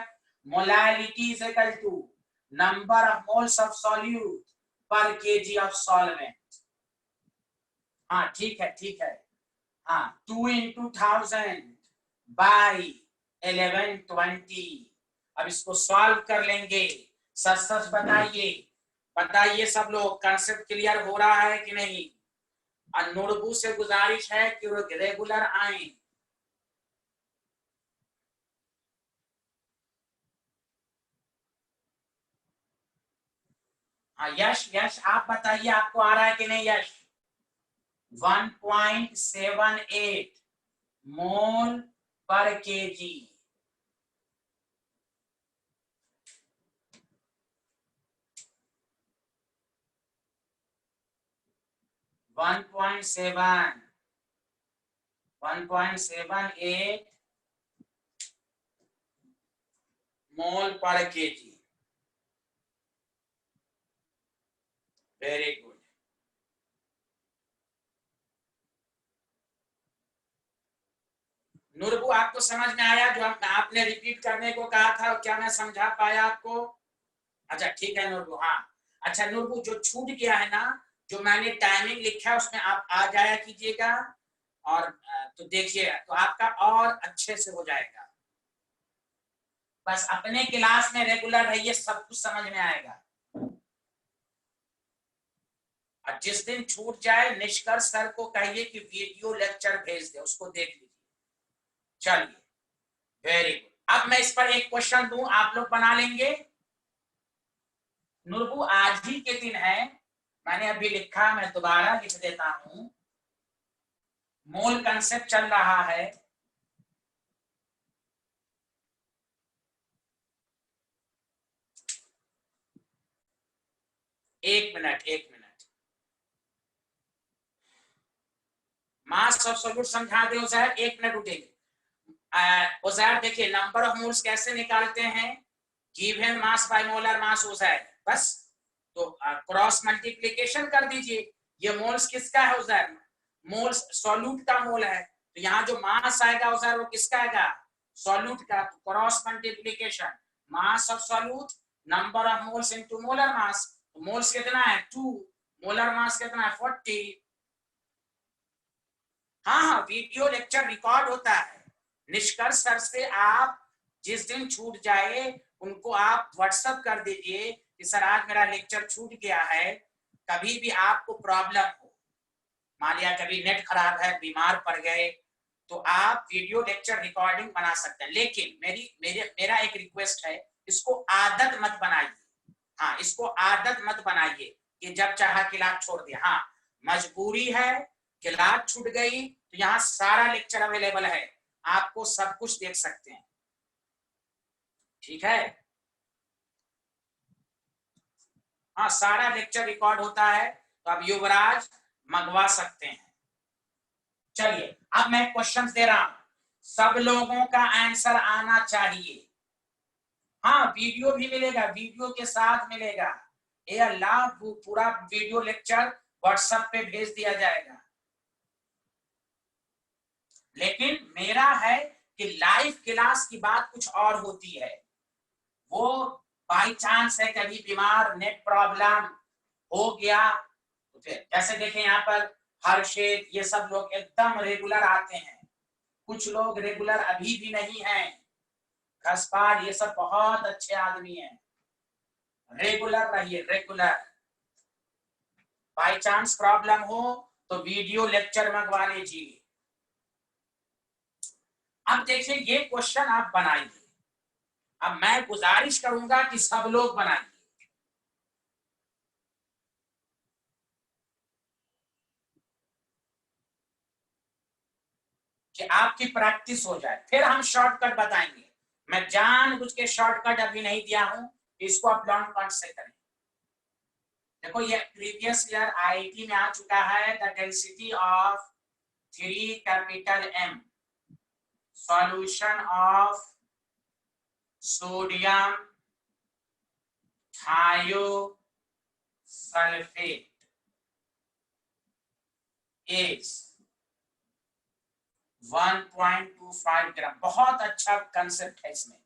A: Molality is equal to number of moles of solute पर केजी ऑफ सॉल्वेंट। हाँ ठीक है ठीक है, हाँ 2 into 1000 बाई 1120। अब इसको सॉल्व कर लेंगे। सच सच बताइए, बताइए सब लोग कंसेप्ट क्लियर हो रहा है कि नहीं। और नूरबू से गुजारिश है कि वो रेगुलर आए। हाँ यश, यश आप बताइए आपको आ रहा है कि नहीं यश। 1.78 मोल पर केजी। 1.78 मोल पर केजी। Very good. नूरबू आपको समझ में आया जो आपने रिपीट करने को कहा था और क्या मैं समझा पाया आपको? अच्छा ठीक है नूरबू। हाँ अच्छा नूरबू, जो छूट गया है ना, जो मैंने टाइमिंग लिखा है उसमें आप आ जाया कीजिएगा और तो देखिए तो आपका और अच्छे से हो जाएगा। बस अपने क्लास में रेगुलर रहिए, सब कुछ समझ में आएगा। और जिस दिन छूट जाए निष्कर्ष सर को कहिए कि वीडियो लेक्चर भेज दे, उसको देख लीजिए। चलिए वेरी गुड। अब मैं इस पर एक क्वेश्चन दूं, आप लोग बना लेंगे। नूरबू आज ही के दिन है, मैंने अभी लिखा, मैं दोबारा लिख देता हूं। मोल कंसेप्ट चल रहा है। एक मिनट मास ऑफ सॉल्यूट समझा दे उजैर, एक मिनट उठेंगे। उजैर देखिए नंबर ऑफ मोल्स कैसे निकालते हैं, गिवन मास बाय मोलर मास उजैर, बस तो क्रॉस मल्टीप्लीकेशन कर दीजिए। ये मोल्स किसका है उजैर, मोल्स सॉल्यूट का मोल है, तो यहाँ जो मास आएगा उजैर वो किसका आएगा, सॉल्यूट का। तो cross multiplication mass of solute number of moles into molar mass, तो मोल्स कितना है 2, मोलर मास कितना है 40। हाँ हाँ वीडियो लेक्चर रिकॉर्ड होता है। निष्कर्ष सर से आप जिस दिन छूट जाए उनको आप व्हाट्सएप कर दीजिए कि सर आज मेरा लेक्चर छूट गया है। कभी भी आपको प्रॉब्लम हो, मान लिया कभी नेट खराब है, बीमार पड़ गए, तो आप वीडियो लेक्चर रिकॉर्डिंग बना सकते हैं। लेकिन मेरा एक रिक्वेस्ट है, इसको आदत मत बनाइए। हाँ इसको आदत मत बनाइए कि जब चाहा क्लास छोड़ दिया। हाँ मजबूरी है, क्लास छूट गई तो यहाँ सारा लेक्चर अवेलेबल है, आपको सब कुछ देख सकते हैं। ठीक है, हाँ सारा लेक्चर रिकॉर्ड होता है, तो आप युवराज मंगवा सकते हैं। चलिए अब मैं क्वेश्चन दे रहा हूं, सब लोगों का आंसर आना चाहिए। हाँ वीडियो भी मिलेगा, वीडियो के साथ मिलेगा। ये अल्लाह पूरा वीडियो लेक्चर व्हाट्सएप पे भेज दिया जाएगा। लेकिन मेरा है कि लाइव क्लास की बात कुछ और होती है, वो बाई चांस है कभी बीमार नेट प्रॉब्लम हो गया तो फिर जैसे देखें यहाँ पर हर्षित ये सब लोग एकदम रेगुलर आते हैं, कुछ लोग रेगुलर अभी भी नहीं हैं, घसपाल ये सब बहुत अच्छे आदमी हैं। रेगुलर रहिए रेगुलर, बाई चांस प्रॉब्लम हो तो वीडियो लेक्चर मंगवा लीजिए। अब देखिए ये क्वेश्चन आप बनाइए, अब मैं गुजारिश करूंगा कि सब लोग बनाइए कि आपकी प्रैक्टिस हो जाए, फिर हम शॉर्टकट बताएंगे। मैं जानबूझ के शॉर्टकट अभी नहीं दिया हूं, इसको आप लॉन्ग कट से करें। देखो ये प्रीवियस ईयर आईआईटी में आ चुका है, the density of 3 capital M solution of sodium thiosulphate is 1.25 ग्राम। बहुत अच्छा कंसेप्ट है इसमें।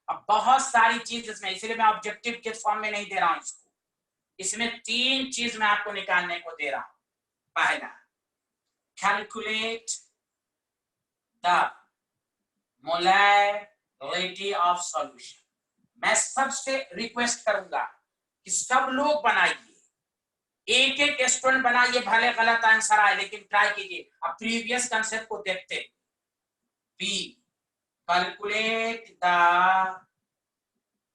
A: अब बहुत सारी चीज इसमें, इसलिए मैं ऑब्जेक्टिव के फॉर्म में नहीं दे रहा हूं इसको। इसमें 3 चीज मैं आपको निकालने को दे रहा हूं। पहला, calculate the molarity of solution. मैं सबसे रिक्वेस्ट करूंगा कि सब लोग बनाइए, एक एक स्टूडेंट बनाइए, भले गलत आंसर आए लेकिन ट्राई कीजिए। अब प्रीवियस कंसेप्ट को देखते। B, calculate the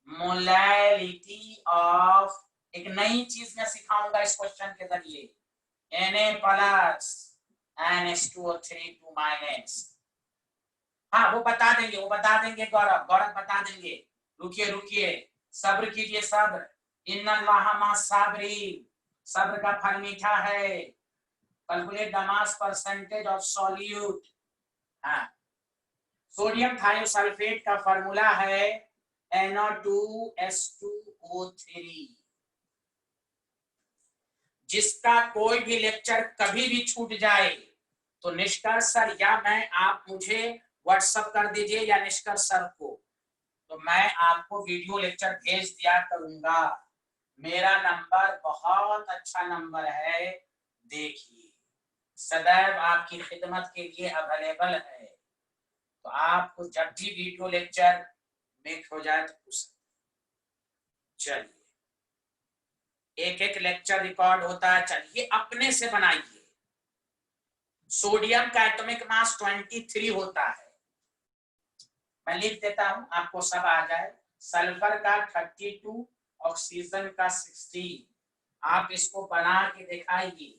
A: molarity of, एक नई चीज मैं सिखाऊंगा इस क्वेश्चन के जरिए, Na+NH2O3 हाँ वो बता देंगे गौरव बता देंगे। रुकिए सब्र कीजिए, सब्र। इन्नल्लाह मा साबिरीन, सब्र का फल मीठा है। Calculate the mass percentage of solute. हाँ, सोडियम थायोसल्फेट का फॉर्मूला है Na2S2O3। जिसका कोई भी लेक्चर कभी भी छूट जाए तो निष्कर्ष सर या मैं, आप मुझे व्हाट्सएप कर दीजिए या निष्कर्ष सर को, तो मैं आपको वीडियो लेक्चर भेज दिया करूंगा। मेरा नंबर बहुत अच्छा नंबर है, देखिए, सदैव आपकी खिदमत के लिए अवेलेबल है। तो आपको जब भी वीडियो लेक्चर मिस हो जाए तो पूछ। चलिए, एक एक लेक्चर रिकॉर्ड होता है, चलिए अपने से बनाइए। सोडियम का एटॉमिक मास 23 होता है, मैं लिख देता हूं आपको सब आ जाए। सल्फर का 32, ऑक्सीजन का 16। आप इसको बना के दिखाइए।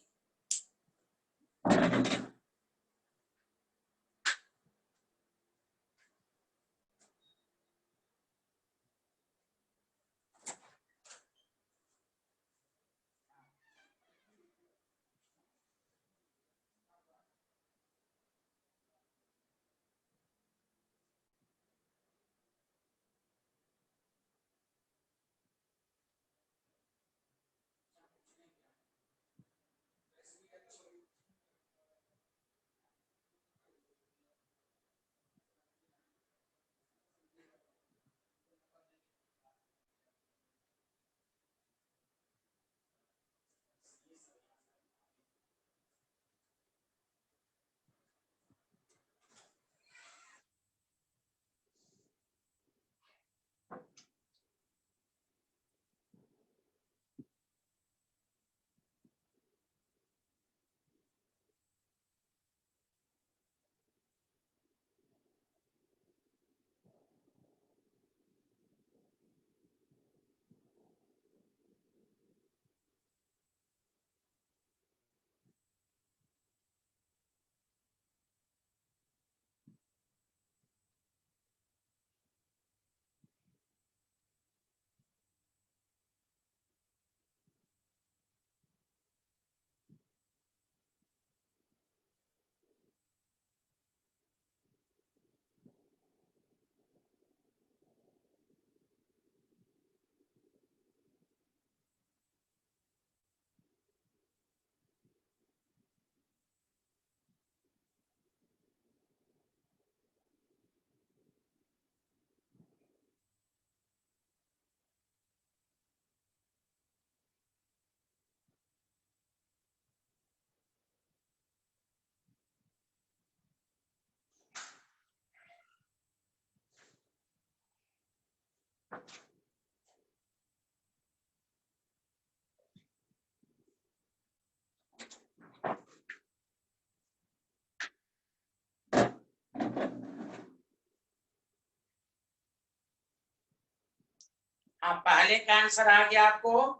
A: हाँ, पहले का आंसर आ गया आपको।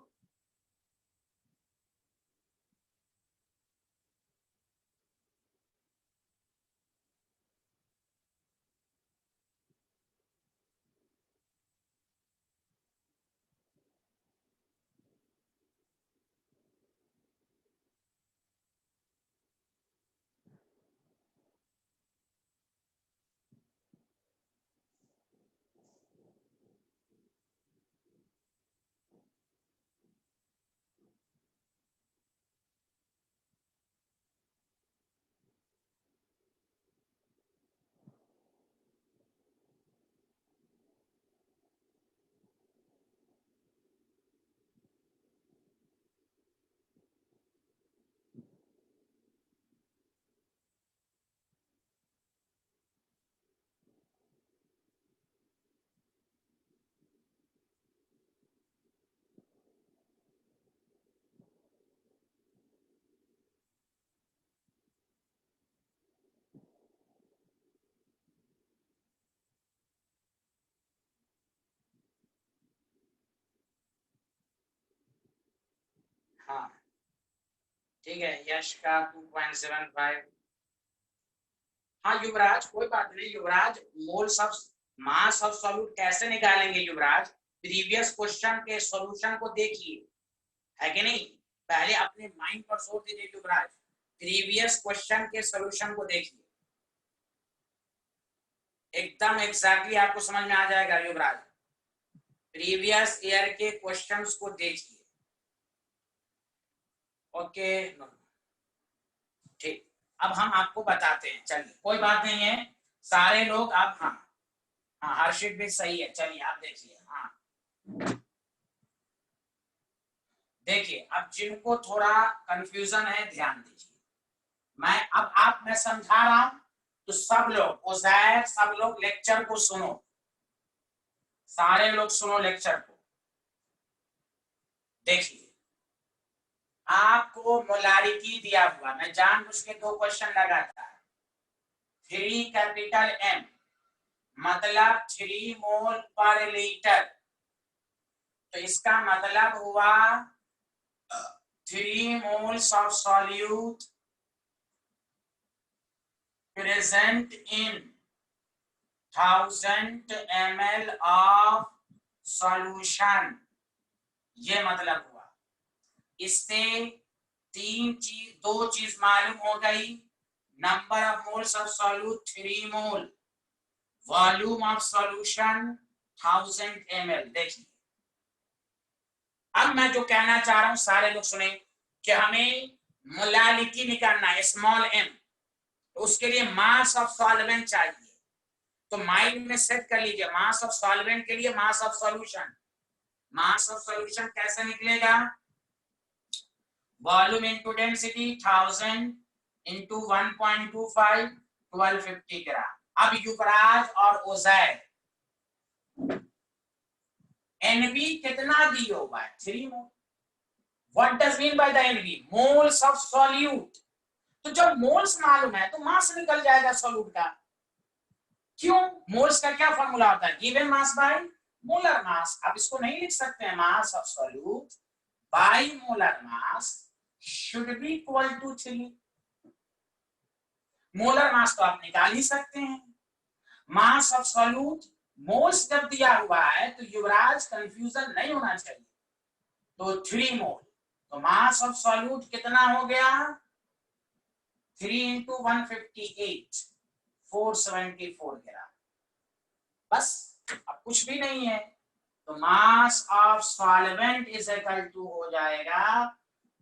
A: हाँ ठीक है, यश का 2.75। हाँ युवराज, कोई बात नहीं Yuvraj, moles of mass of solute कैसे निकालेंगे युवराज? प्रीवियस क्वेश्चन के सॉल्यूशन को देखिए, है कि नहीं? पहले अपने माइंड पर जोर दीजिए युवराज, प्रीवियस क्वेश्चन के सॉल्यूशन को देखिए, एकदम एग्जैक्टली आपको समझ में आ जाएगा युवराज। प्रीवियस ईयर के क्वेश्चंस को देखिए। ओके ठीक, अब हम आपको बताते हैं, चलिए कोई बात नहीं है, सारे लोग आप, हाँ हाँ हर्षित भी सही है, चलिए आप देखिए। हाँ देखिए, अब जिनको थोड़ा कंफ्यूजन है ध्यान दीजिए, मैं समझा रहा हूं, तो सब लोग उज़ैर, सब लोग लेक्चर को सुनो, सारे लोग सुनो लेक्चर को। देखिए आपको मोलारिटी दिया हुआ, मैं जानबूझ के 2 क्वेश्चन लगाता है। 3 कैपिटल M मतलब 3 मोल पर लीटर, तो इसका मतलब हुआ 3 moles of solute present in 1000 ml of solution, ये मतलब हुआ। इससे 2 चीज मालूम हो गई, number of moles of solute 3 mole, volume of solution 1000 ml। देखिए अब मैं जो कहना चाह रहा हूं सारे लोग सुने, कि हमें मोलालिटी निकालना है स्मॉल m, तो उसके लिए मास ऑफ सॉल्वेंट चाहिए, तो माइंड में सेट कर लीजिए मास ऑफ सॉल्वेंट के लिए मास of solution. Mass of solution कैसे निकलेगा? वॉल्यूम इनटू डेंसिटी 1000 इनटू 1.25 1250 ग्राम। अब युवराज और उज़ैर एनबी कितना दिया हुआ है? 3 mole. What does mean by the NB? Moles of solute. तो जब मोल्स मालूम है तो मास निकल जाएगा सॉल्यूट का। क्यों? मोल्स का क्या फॉर्मूला होता है? Given mass by molar mass. अब इसको नहीं लिख सकते हैं mass of solute by molar mass should be equal to 3। Molar mass तो आप निकाल ही सकते हैं, मास ऑफ सॉल्यूट मोल्स जब दिया हुआ है तो युवराज कंफ्यूजन नहीं होना चाहिए, तो 3 मोल, तो मास ऑफ सॉल्यूट कितना हो गया? 3 इंटू 158 474 ग्राम। बस अब कुछ भी नहीं है, तो mass of solvent is equal to हो जाएगा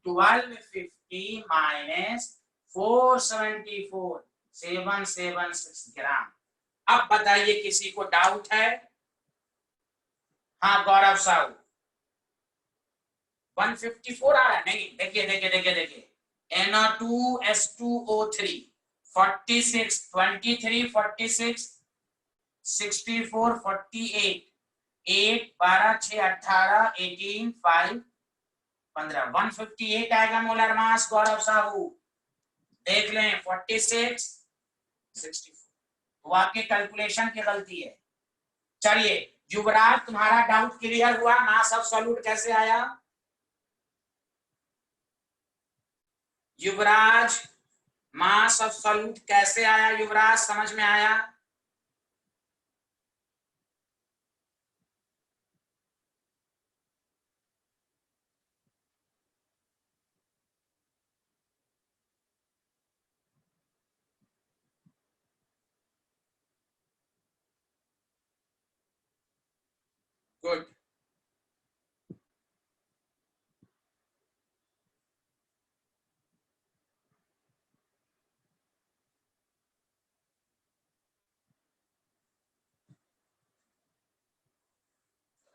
A: 1250 माइनस 474 776 ग्राम। अब बताइए किसी को डाउट है? हाँ गौरव साहू 154 आ रहा है? नहीं, देखिए देखिए देखिए देखिए, Na2S2O3 46 23 46 64 48 8 12 6 18 18 5 15 158 आएगा मोलर मास गौरव साहू। देख लें 46 64, तो आपके कैलकुलेशन की गलती है। चलिए युवराज तुम्हारा डाउट क्लियर हुआ, मास ऑफ सॉल्यूट कैसे आया? युवराज मास ऑफ सॉल्यूट कैसे आया? युवराज समझ में आया? गुड।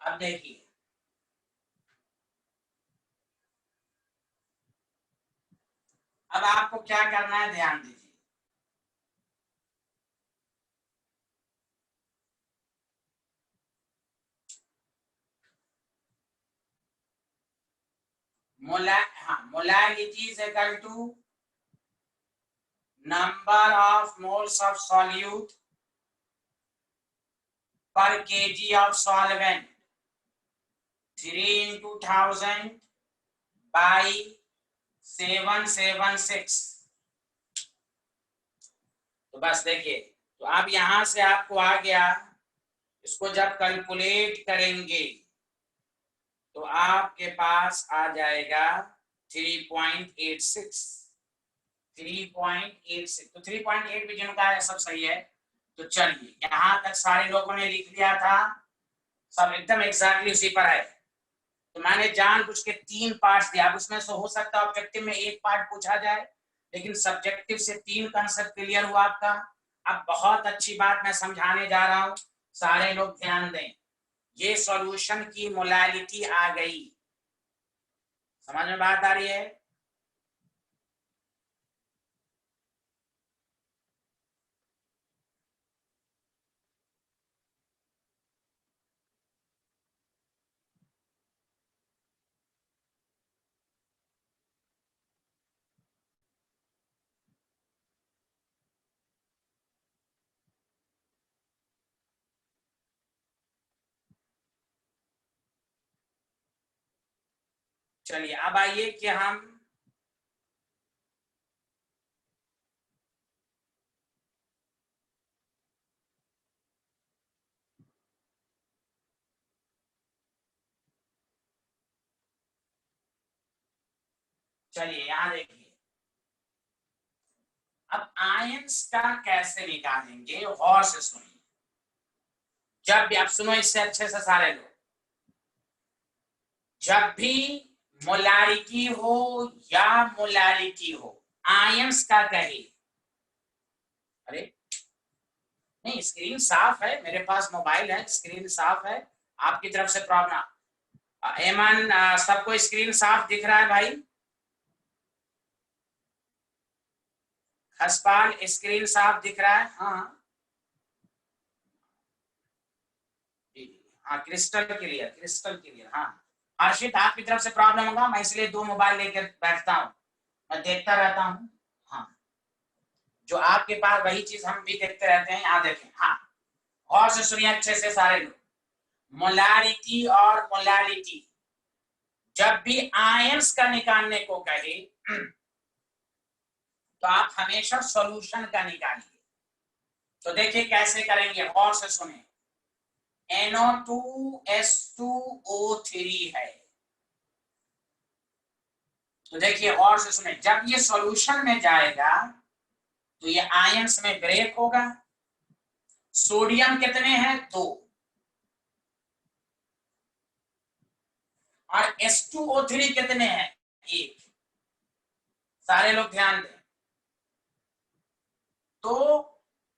A: अब देखिए अब आपको क्या करना है, ध्यान दीजिए। Molality is equal to number of moles of solute पर KG of solvent 3 into 1000 by 776। तो बस देखिए, तो अब यहां से आपको आ गया, इसको जब कैलकुलेट करेंगे तो आपके पास आ जाएगा 3.86। 3.86 तो 3.8 भी जिनका है सब सही है। तो चलिए यहां तक सारे लोगों ने लिख लिया था, सब एकदम एग्जैक्टली उसी पर है। तो मैंने जानबूझ के 3 पार्ट्स दिया, अब उसमें से हो सकता है ऑब्जेक्टिव में 1 पार्ट पूछा जाए, लेकिन सब्जेक्टिव से 3 कंसेप्ट क्लियर हुआ आपका। अब बहुत अच्छी बात मैं समझाने जा रहा हूं, सारे लोग ध्यान दें। ये सॉल्यूशन की मोलालिटी आ गई, समझ में बात आ रही है? चलिए अब आइए कि हम चलिए यहां देखिए, अब आयंस का कैसे निकालेंगे, गौर से सुनिए। जब भी आप सुनो इससे अच्छे से सारे लोग, जब भी मोलारिटी हो या मोलालिटी हो, आयंस का कहे, अरे नहीं स्क्रीन साफ है, मेरे पास मोबाइल है, स्क्रीन साफ है, आपकी तरफ से प्रॉब्लम। एमन सबको स्क्रीन साफ दिख रहा है भाई? खसपाल स्क्रीन साफ दिख रहा है? हाँ हाँ क्रिस्टल क्लियर, क्रिस्टल क्लियर। हाँ हर्षित आपकी तरफ से प्रॉब्लम होगा, मैं इसलिए 2 मोबाइल लेकर बैठता हूँ, मैं देखता रहता हूँ। हाँ जो आपके पास वही चीज हम भी देखते रहते हैं, यहाँ देखें। हाँ और से सुनिए अच्छे से सारे लोग, मोलारिटी और मोलालिटी जब भी आयंस का निकालने को कहे तो आप हमेशा सॉल्यूशन का निकालिए। तो देखिए कैसे करेंगे, और से सुने। NO2S2O3 है, तो देखिए और से सुने, जब ये सॉल्यूशन में जाएगा तो ये आयंस में ब्रेक होगा। सोडियम कितने हैं? 2, और H2O3 कितने हैं? 1। सारे लोग ध्यान दें, तो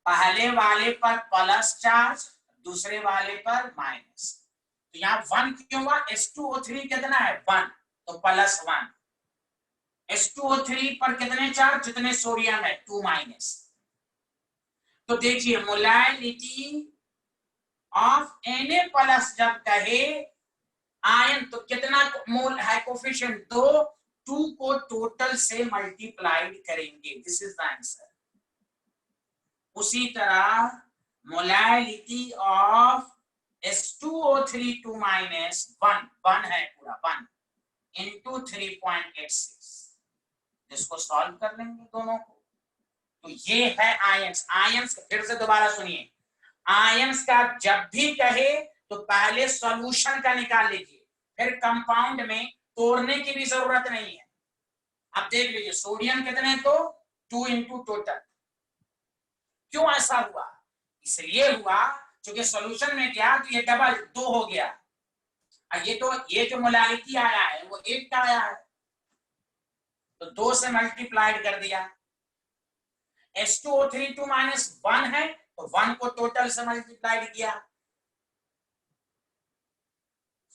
A: पहले वाले पर प्लस चार्ज, दूसरे वाले पर माइनस। तो यहाँ 1 क्यों हुआ? H2O3 कितना है? 1, तो +1। H2O3 पर कितने चार्ज? जितने सोडियम है, 2 माइनस। तो देखिए मोलालिटी ऑफ Na+ जब कहे आयन, तो कितना मोल है? कोफिशिएंट 2, 2 को टोटल से मल्टीप्लाइड करेंगे, दिस इज द आंसर। उसी तरह मोलालिटी ऑफ H2O3 2 माइनस 1, 1 है पूरा 1 इंटू 3.86, जिसको सॉल्व कर लेंगे दोनों को। तो ये है आयंस। आयंस फिर से दोबारा सुनिए, आयंस का जब भी कहे तो पहले सॉल्यूशन का निकाल लीजिए, फिर कंपाउंड में तोड़ने की भी जरूरत नहीं है। अब देख लीजिए सोडियम कितने, तो 2 इंटू टोटल। क्यों ऐसा हुआ? इसलिए हुआ क्योंकि सॉल्यूशन में गया तो ये डबल 2 हो गया, ये जो मोलालिटी आया है वो 1 का आया है, तो 2 से मल्टीप्लाइड कर दिया। H2O3 2 माइनस 1 है, तो 1 को टोटल से मल्टीप्लाइड किया।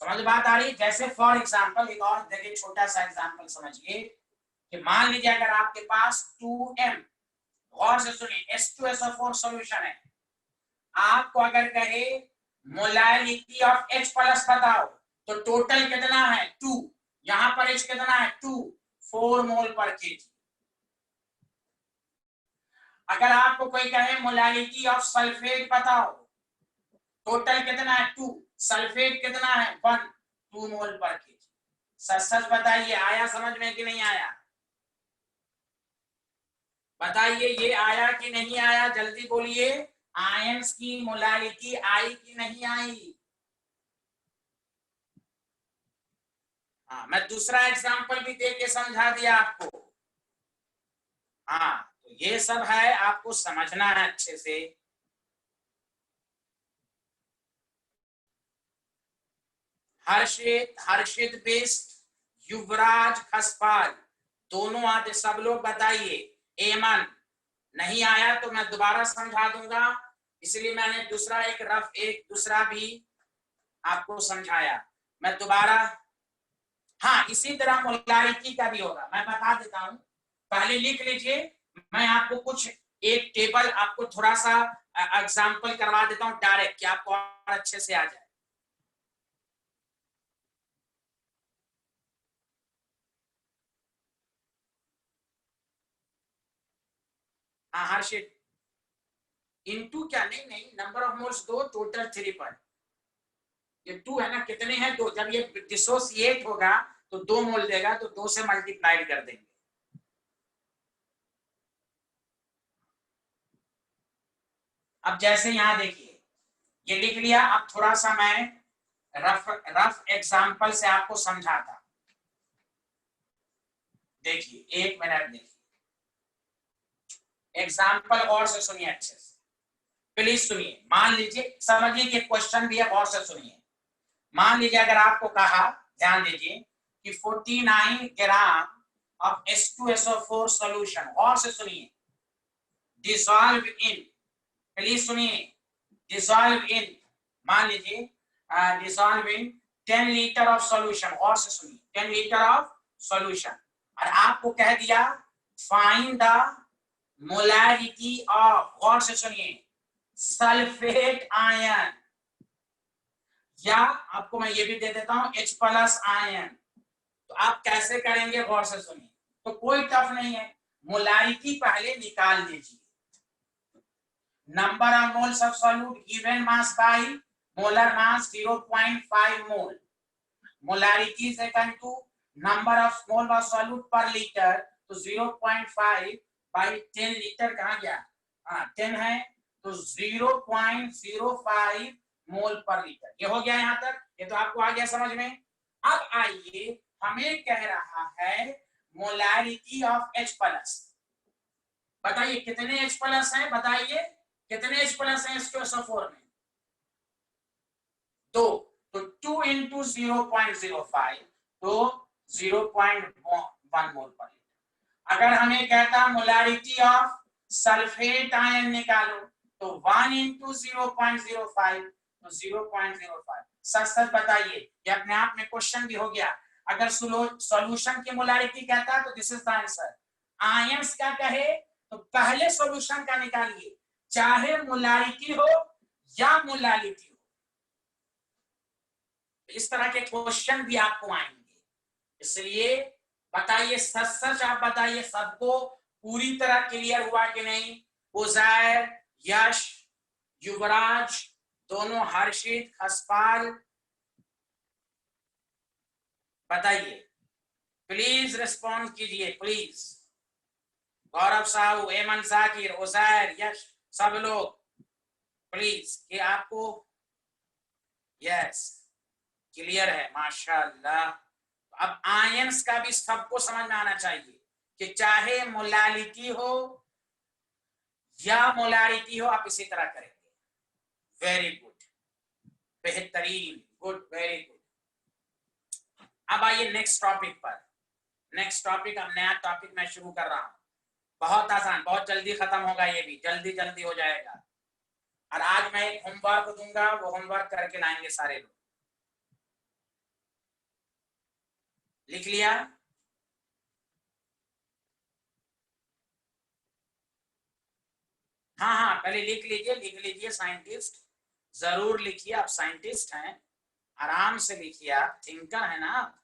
A: समझ बात आ रही? जैसे फॉर एग्जांपल एक और देखिए, छोटा सा एग्जांपल समझिए कि मान लीजिए अगर आपके पास 2M, गौर से सुनिए, H2SO4 सॉल्यूशन है, आपको अगर कहे मोलालिटी ऑफ H+ बताओ, तो टोटल कितना है? 2, यहां पर H कितना है? 2, 4 मोल पर केजी। अगर आपको कोई कहे मोलालिटी ऑफ सल्फेट बताओ, टोटल कितना है? 2, सल्फेट कितना है? 1, 2 मोल पर केजी। सच सच बताइए, आया समझ में कि नहीं आया? बताइए ये आया कि नहीं आया, जल्दी बोलिए। आयंस की मोलारिटी आई कि नहीं आई? हाँ, मैं दूसरा एग्जांपल भी दे के समझा दिया आपको। हाँ, तो ये सब है, आपको समझना है अच्छे से। हर्षित बिष्ट, युवराज खसपाल, दोनों आते, सब लोग बताइए। एमन नहीं आया तो मैं दोबारा समझा दूंगा, इसलिए मैंने दूसरा एक दूसरा भी आपको समझाया। मैं दोबारा, हाँ इसी तरह मोलारिटी का भी होगा, मैं बता देता हूं, पहले लिख लीजिए। मैं आपको कुछ एक टेबल आपको थोड़ा सा एग्जांपल करवा देता हूं डायरेक्ट, कि आपको और अच्छे से आ जाए। हाँ हर्षित, इनटू क्या, नहीं नंबर ऑफ मोल्स 2, टोटल 3 पर। ये 2 है ना, कितने हैं 2, जब ये डिसोसिएट होगा तो 2 मोल देगा, तो 2 से मल्टीप्लाई कर देंगे। अब जैसे यहां देखिए, ये लिख लिया। अब थोड़ा सा मैं रफ एग्जांपल से आपको समझाता। देखिए 1 मिनट, देखिए एग्जांपल गौर से सुनिए, अच्छे से प्लीज सुनिए। मान लीजिए, समझिए कि क्वेश्चन भी है, गौर से सुनिए। मान लीजिए अगर आपको कहा, ध्यान दीजिए, कि 49 ग्राम ऑफ H2SO4 सॉल्यूशन, गौर से सुनिए, डिसॉल्व इन, प्लीज सुनिए, डिसॉल्व इन, मान लीजिए dissolve in 10 litre of solution, गौर से सुनिए, 10 लीटर ऑफ सॉल्यूशन, और आपको कह दिया फाइंड द मोलैरिटी ऑफ, गौर से सुनिए, सल्फेट आयन, या आपको मैं ये भी दे देता हूं H+ आयन। तो आप कैसे करेंगे, गौर से सुनिए, तो कोई टफ नहीं है, मोलैरिटी पहले निकाल लीजिए। Number of moles of solute given mass by molar mass 0.5 mole, molarity is equal to number of mole of solute per litre, तो 0.5 बाय 10 लीटर कहां गया, हाँ 10 है, तो 0.05 मोल पर लीटर। ये हो गया यहां तक, ये तो आपको आ गया समझ में। अब आइए, हमें कह रहा है मोलैरिटी ऑफ H+, बताइए कितने H+ हैं, बताइए कितने H+ हैं H2SO4 में, 2, तो 2 into 0.05, तो 0.1 मोल पर लीटर। अगर हमें कहता मोलैरिटी ऑफ सल्फेट आयन निकालो, तो 1 into 0.05, तो 0.05। सच सच बताइए, ये अपने आप में क्वेश्चन भी हो गया। अगर सॉल्यूशन की मोलैरिटी कहता है तो this is the answer. Ions का कहे तो पहले सॉल्यूशन का निकालिए, चाहे मोलैरिटी हो या मोलैलिटी हो। इस तरह के क्वेश्चन भी आपको आएंगे, इसलिए बताइए सच सच आप बताइए, सबको पूरी तरह क्लियर हुआ कि नहीं? उजैर, यश, युवराज, दोनों, हर्षित, खसपाल, बताइए प्लीज रिस्पॉन्ड कीजिए प्लीज। गौरव साहू, एमन जाकिर, उजैर, यश, सब लोग प्लीज, कि आपको यस क्लियर है, माशाल्लाह। अब आयंस का भी सबको समझ में आना चाहिए कि चाहे मोलैलिटी हो या मोलैरिटी हो, आप इसी तरह करेंगे। वेरी गुड, बेहतरीन, गुड, वेरी गुड। अब आइए नेक्स्ट टॉपिक पर। नेक्स्ट टॉपिक, अब नया टॉपिक मैं शुरू कर रहा हूं, बहुत आसान, बहुत जल्दी खत्म होगा, ये भी जल्दी जल्दी हो जाएगा। और आज मैं एक होमवर्क दूंगा, वो होमवर्क करके लाएंगे सारे लोग। लिख लिया? हाँ हाँ, पहले लिख लीजिए साइंटिस्ट, जरूर लिखिए, आप साइंटिस्ट हैं, आराम से लिखिए, आप थिंकर है ना, आप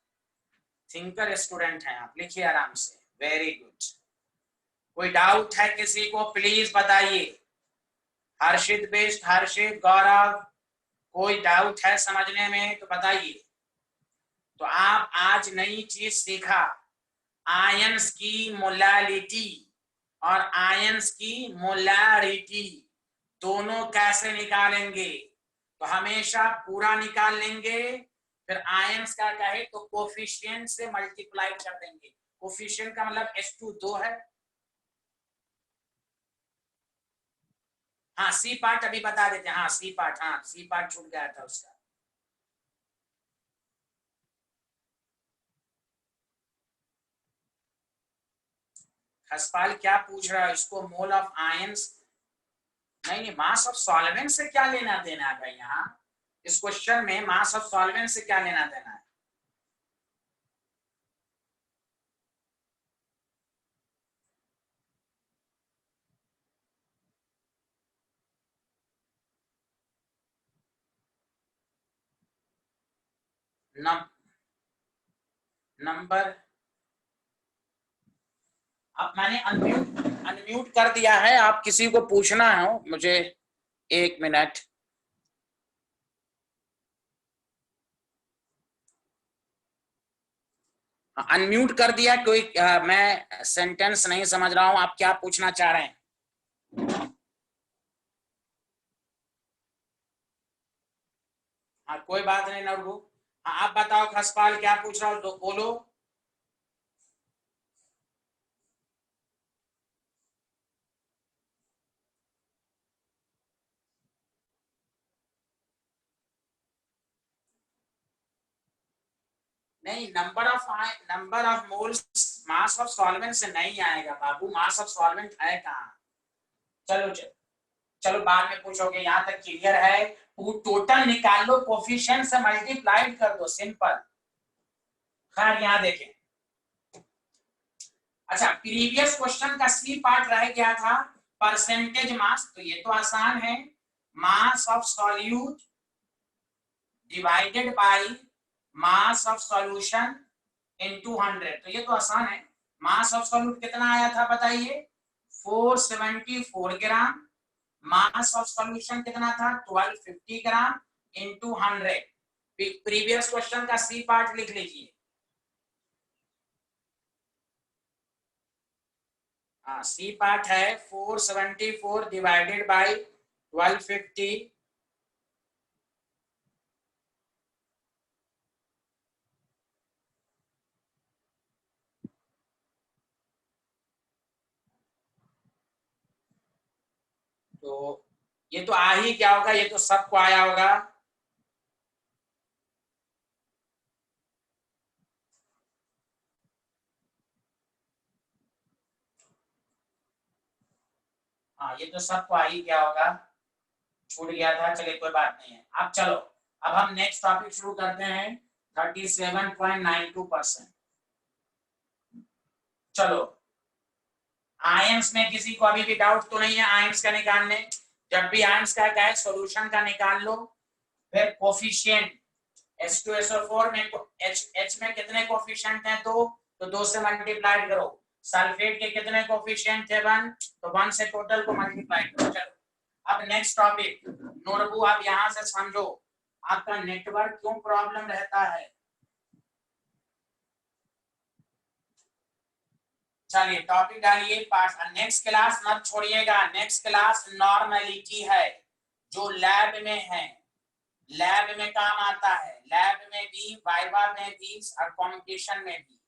A: थिंकर स्टूडेंट हैं, आप लिखिए आराम से। Very good. कोई डाउट है किसी को, प्लीज बताइए। हर्षित बेस्ट, हर्षित, गौरव, कोई डाउट है समझने में तो बताइए। तो आप आज नई चीज सीखा, आयंस की मोलालिटी और आयंस की मोलारिटी दोनों कैसे निकालेंगे। तो हमेशा पूरा निकाल लेंगे, फिर आयंस का कहे तो कोफिशिएंट से मल्टीप्लाई कर देंगे। कोफिशिएंट का मतलब H2 2 है। हाँ सी पार्ट अभी बता देते हैं। हाँ सी पार्ट, हाँ सी पार्ट छूट गया था उसका। खसपाल क्या पूछ रहा है, इसको मोल ऑफ आयंस नहीं, मास ऑफ सॉल्वेंट से क्या लेना देना है भाई। यहाँ इस क्वेश्चन में मास ऑफ सॉल्वेंट से क्या लेना देना है। नंबर अब मैंने अनम्यूट कर दिया है, आप किसी को पूछना हो मुझे 1 मिनट। अनम्यूट कर दिया कोई, मैं सेंटेंस नहीं समझ रहा हूं, आप क्या पूछना चाह रहे हैं। हाँ कोई बात नहीं नरगू। हाँ आप बताओ खसपाल क्या पूछ रहा हो तो बोलो। नहीं, number of moles mass of solvent से नहीं आएगा बाबू, मास ऑफ सॉल्वेंट है कहाँ। चलो चलो चलो बाद में पूछोगे, यहाँ तक क्लियर है। टोटल निकाल लो, कोफिशिएंट से मल्टीप्लाइड कर दो, सिंपल। खैर यहाँ देखें, अच्छा प्रीवियस क्वेश्चन का सी पार्ट रह गया था परसेंटेज मास, तो ये तो आसान है, mass of solute divided by mass of solution into 100, तो ये तो आसान है। मास ऑफ सॉल्यूट कितना आया था बताइए, 474 ग्राम। मास ऑफ सॉल्यूशन कितना था, 1250 ग्राम इनटू 100। प्रीवियस क्वेश्चन का सी पार्ट लिख लीजिए। हाँ सी पार्ट है 474 डिवाइडेड बाय 1250 तो ये तो आ ही क्या होगा, ये तो सबको आया होगा। हाँ ये तो सबको आ ही क्या होगा, छूट गया था, चलिए कोई बात नहीं है। अब चलो, अब हम नेक्स्ट टॉपिक शुरू करते हैं, 37.92%। चलो आयंस में किसी को अभी भी डाउट तो नहीं है आयंस का निकालने। जब भी आयंस का क्या है सॉल्यूशन का निकाल लो, फिर कोफिशिएंट H2SO4 में H में कितने कोफिशिएंट हैं, तो 2 से मल्टीप्लाई करो। सल्फेट के कितने कोफिशिएंट थे, 1, तो 1 से टोटल को मल्टीप्लाई करो। चलो अब नेक्स्ट टॉपिक, नोरबू आप यहां से समझो, आपका नेटवर्क क्यों प्रॉब्लम रहता है। चलिए टॉपिक डालिए, पार्ट नेक्स्ट क्लास मत छोड़िएगा, नेक्स्ट क्लास नॉर्मलिटी है जो लैब में है, लैब में काम आता है, लैब में भी, वाइवा में भी और कॉम्पिटिशन में भी।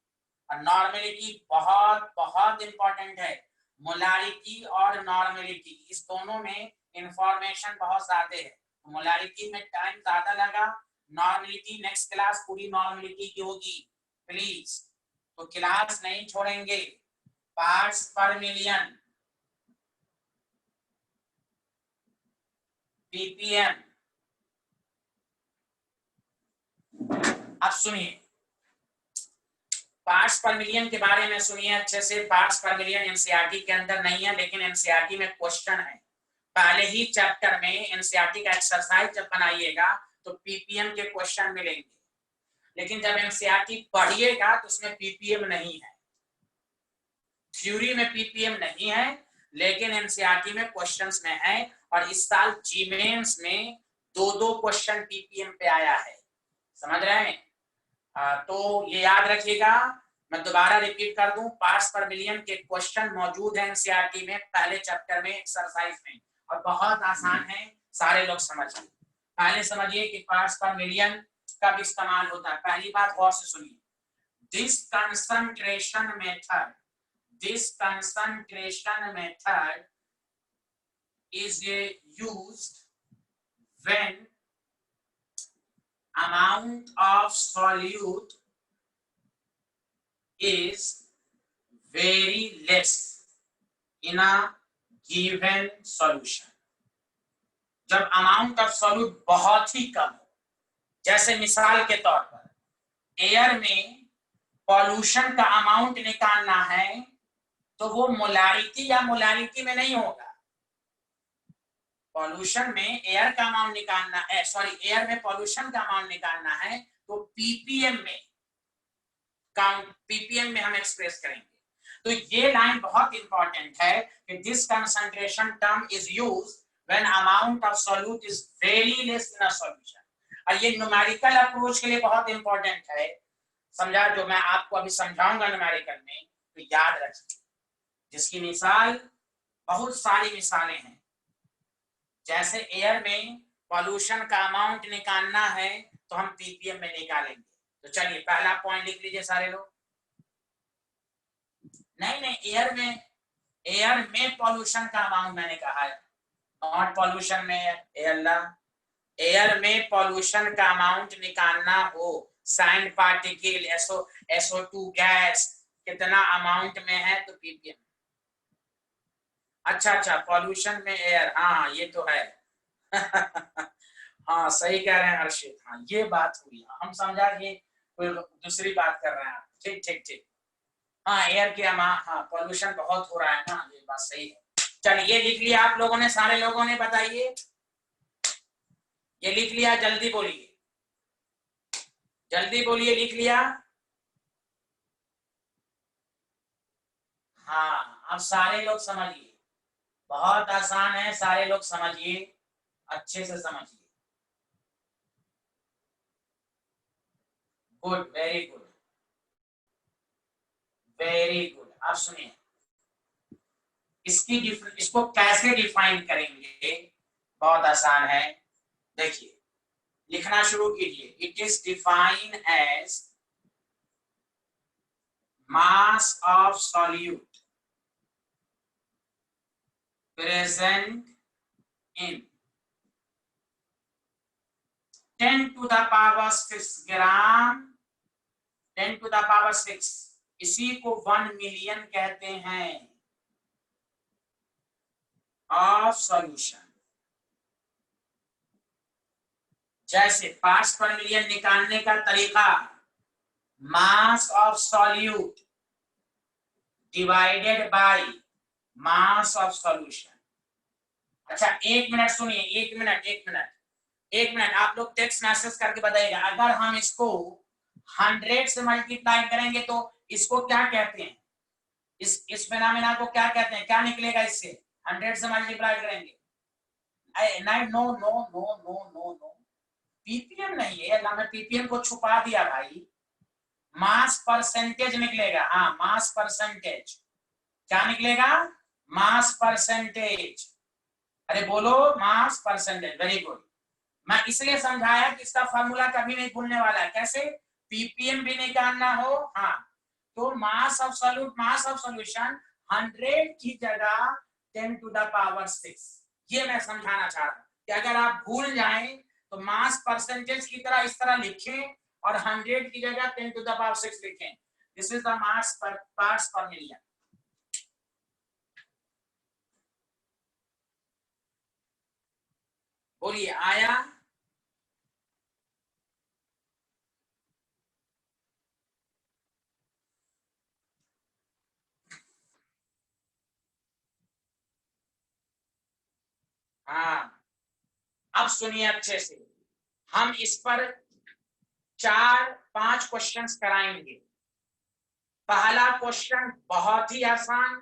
A: और नॉर्मलिटी बहुत बहुत इंपॉर्टेंट है, मोलारिटी और नॉर्मलिटी इस दोनों में इंफॉर्मेशन बहुत ज्यादा है। मोलारिटी में टाइम ज्यादा लगा, नॉर्मलिटी नेक्स्ट क्लास पूरी नॉर्मलिटी की होगी प्लीज, तो क्लास नहीं छोड़ेंगे। पार्ट्स पर मिलियन ppm, अब सुनिए पार्ट्स पर मिलियन के बारे में सुनिए अच्छे से। पार्ट्स पर मिलियन एनसीईआरटी के अंदर नहीं है, लेकिन एनसीईआरटी में क्वेश्चन है, पहले ही चैप्टर में एनसीईआरटी का एक्सरसाइज जब बनाइएगा तो पीपीएम के क्वेश्चन मिलेंगे, लेकिन जब एनसीईआरटी पढ़िएगा तो उसमें पीपीएम नहीं है, थ्योरी में पीपीएम नहीं है, लेकिन एनसीईआरटी में क्वेश्चंस में है। और इस साल जीमेंस में 2-2 क्वेश्चन पीपीएम पे आया है, समझ रहे हैं। तो ये याद रखिएगा, मैं दोबारा रिपीट कर दूं, पार्ट्स पर मिलियन के क्वेश्चन मौजूद हैं एनसीईआरटी में पहले चैप्टर में एक्सरसाइज में, और बहुत आसान है, सारे लोग समझिए। पहले समझिए कि पार्ट्स पर मिलियन कब इस्तेमाल होता है। पहली बात गौर से सुनिए, this concentration method is used when amount of solute is very less in a given solution। जब अमाउंट ऑफ सॉल्यूट बहुत ही कम हो, जैसे मिसाल के तौर पर एयर में पॉल्यूशन का अमाउंट निकालना है तो वो मोलारिटी या मोलारिटी में नहीं होगा। पॉल्यूशन में एयर का अमाउंट निकालना है, सॉरी एयर में पॉल्यूशन का अमाउंट निकालना है तो पीपीएम में हम एक्सप्रेस करेंगे। तो ये लाइन बहुत इंपॉर्टेंट है कि this concentration term is used when amount of solute is very less in a solution. और ये न्यूमेरिकल अप्रोच के लिए बहुत इंपॉर्टेंट है, समझा, जो मैं आपको अभी समझाऊंगा न्यूमेरिकल में, तो याद रखिए। जिसकी मिसाल, बहुत सारी मिसालें हैं, जैसे एयर में पॉल्यूशन का अमाउंट निकालना है तो हम पीपीएम में निकालेंगे। तो चलिए पहला पॉइंट लिख लीजिए सारे लोग। नहीं, एयर में पॉल्यूशन का अमाउंट मैंने कहा है, नॉट पॉल्यूशन में। एयर में पॉल्यूशन का अमाउंट निकालना हो, सैंड पार्टिकल, SO2 गैस कितना अमाउंट में है तो पीपीएम। अच्छा, पॉल्यूशन में एयर, हाँ ये तो है। हाँ सही कह रहे हैं हर्षित, हाँ ये बात हुई, हम समझा कि कोई दूसरी बात कर रहे हैं। ठीक, हाँ एयर के हाँ पॉल्यूशन बहुत हो रहा है ना, ये बात सही है। चलिए ये लिख लिया आप लोगों ने, सारे लोगों ने, बताइए ये लिख लिया, जल्दी बोलिए, लिख लिया। हाँ अब सारे लोग समझिए, बहुत आसान है, सारे लोग समझिए, अच्छे से समझिए। Good, very good. अब सुनिए, इसको कैसे डिफाइन करेंगे, बहुत आसान है। देखिए लिखना शुरू कीजिए। It is defined as mass of solute present in 10 to the power 6 gram, 10 to the power 6, इसी को 1 मिलियन कहते हैं ऑफ सॉल्यूशन। जैसे पार्ट्स पर मिलियन निकालने का तरीका, मास of solute divided by mass of solution. अच्छा एक मिनट सुनिए, एक मिनट आप लोग टेक्स्ट मैसेज करके बताइएगा, अगर हम इसको 100 से मल्टीप्लाई करेंगे तो इसको क्या कहते हैं, इस फिनोमेना को क्या कहते हैं, क्या निकलेगा इससे 100 से मल्टीप्लाई करेंगे? नो, पीपीएम नहीं है, अल्लाह में पीपीएम को छुपा दिया भाई, मास परसेंटेज निकलेगा। हाँ मास परसेंटेज, क्या निकलेगा, मास परसेंटेज। अरे बोलो मास परसेंटेज, वेरी गुड। मैं इसलिए समझाया कि इसका फॉर्मूला कभी नहीं भूलने वाला है। कैसे, पीपीएम भी निकालना हो, हाँ तो मास ऑफ सॉल्यूशन 100 की जगह 10 to the power 6। ये मैं समझाना चाह रहा हूं कि अगर आप भूल जाएं तो मास परसेंटेज की तरह इस तरह लिखें और 100 की जगह 10 to the power 6 लिखें। दिस इज द मास पर पार्ट्स पर मिलियन। बोलिए, आया? हाँ अब सुनिए अच्छे से, हम इस पर 4-5 क्वेश्चंस कराएंगे। पहला क्वेश्चन बहुत ही आसान,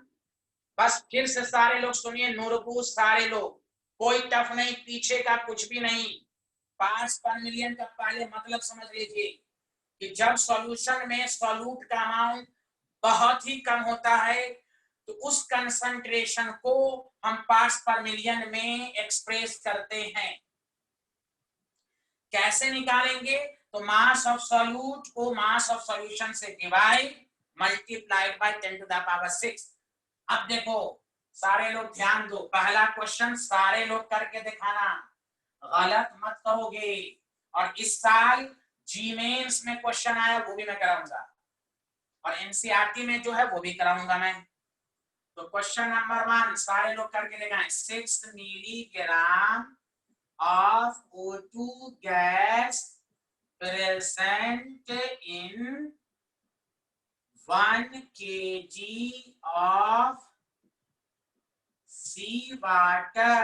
A: बस फिर से सारे लोग सुनिए, नूरपुर सारे लोग, कोई टफ नहीं, पीछे का कुछ भी नहीं। पार्ट्स पर मिलियन का पहले मतलब समझ लीजिए कि जब सॉल्यूशन में सॉल्यूट का अमाउंट बहुत ही कम होता है तो उस कंसंट्रेशन को हम पार्ट्स पर मिलियन में एक्सप्रेस करते हैं। कैसे निकालेंगे? तो मास ऑफ सॉल्यूट को मास ऑफ सॉल्यूशन से divide multiplied by 10 to the power 6। अब देखो सारे लोग ध्यान दो, पहला क्वेश्चन सारे लोग करके दिखाना, गलत मत करोगे। और इस साल जी मेंस में क्वेश्चन आया वो भी मैं कराऊंगा और एनसीईआरटी में जो है वो भी कराऊंगा मैं। तो क्वेश्चन नंबर 1 सारे लोग करके दिखाएं। 6 milligram of O2 gas present in 1 kg of sea water.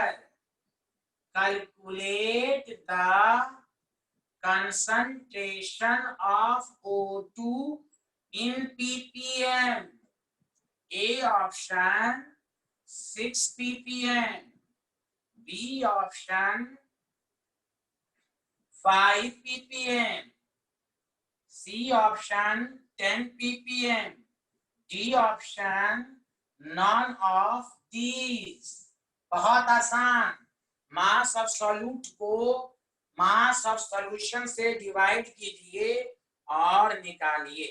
A: Calculate the concentration of O2 in ppm. A option 6 ppm, B option 5 ppm, C option 10 ppm, D option none of these। बहुत आसान। मास of solute को mass of solution से divide कीजिए और निकालिए।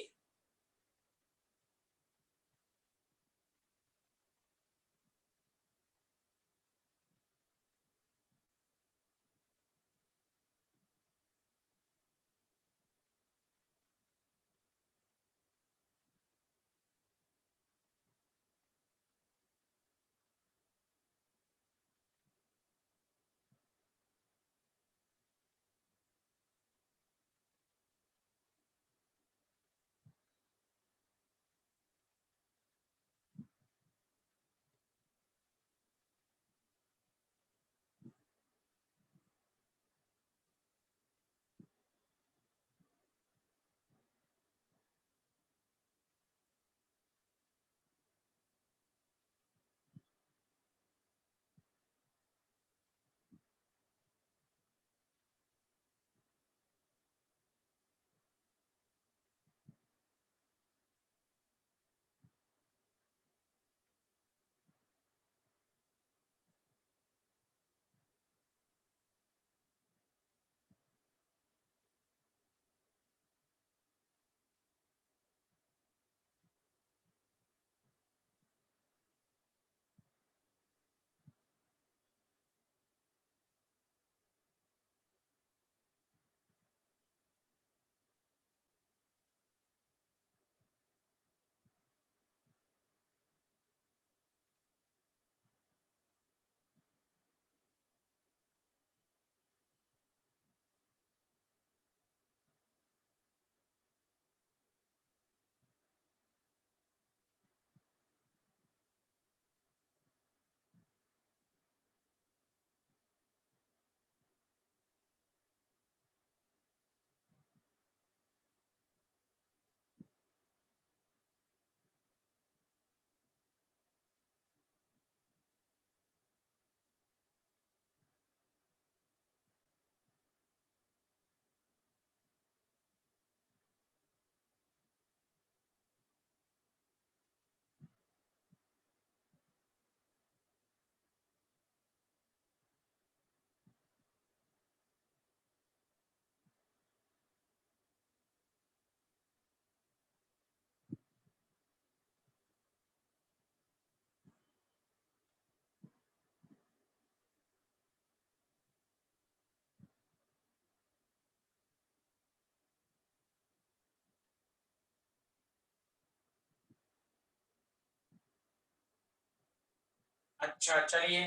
A: अच्छा चलिए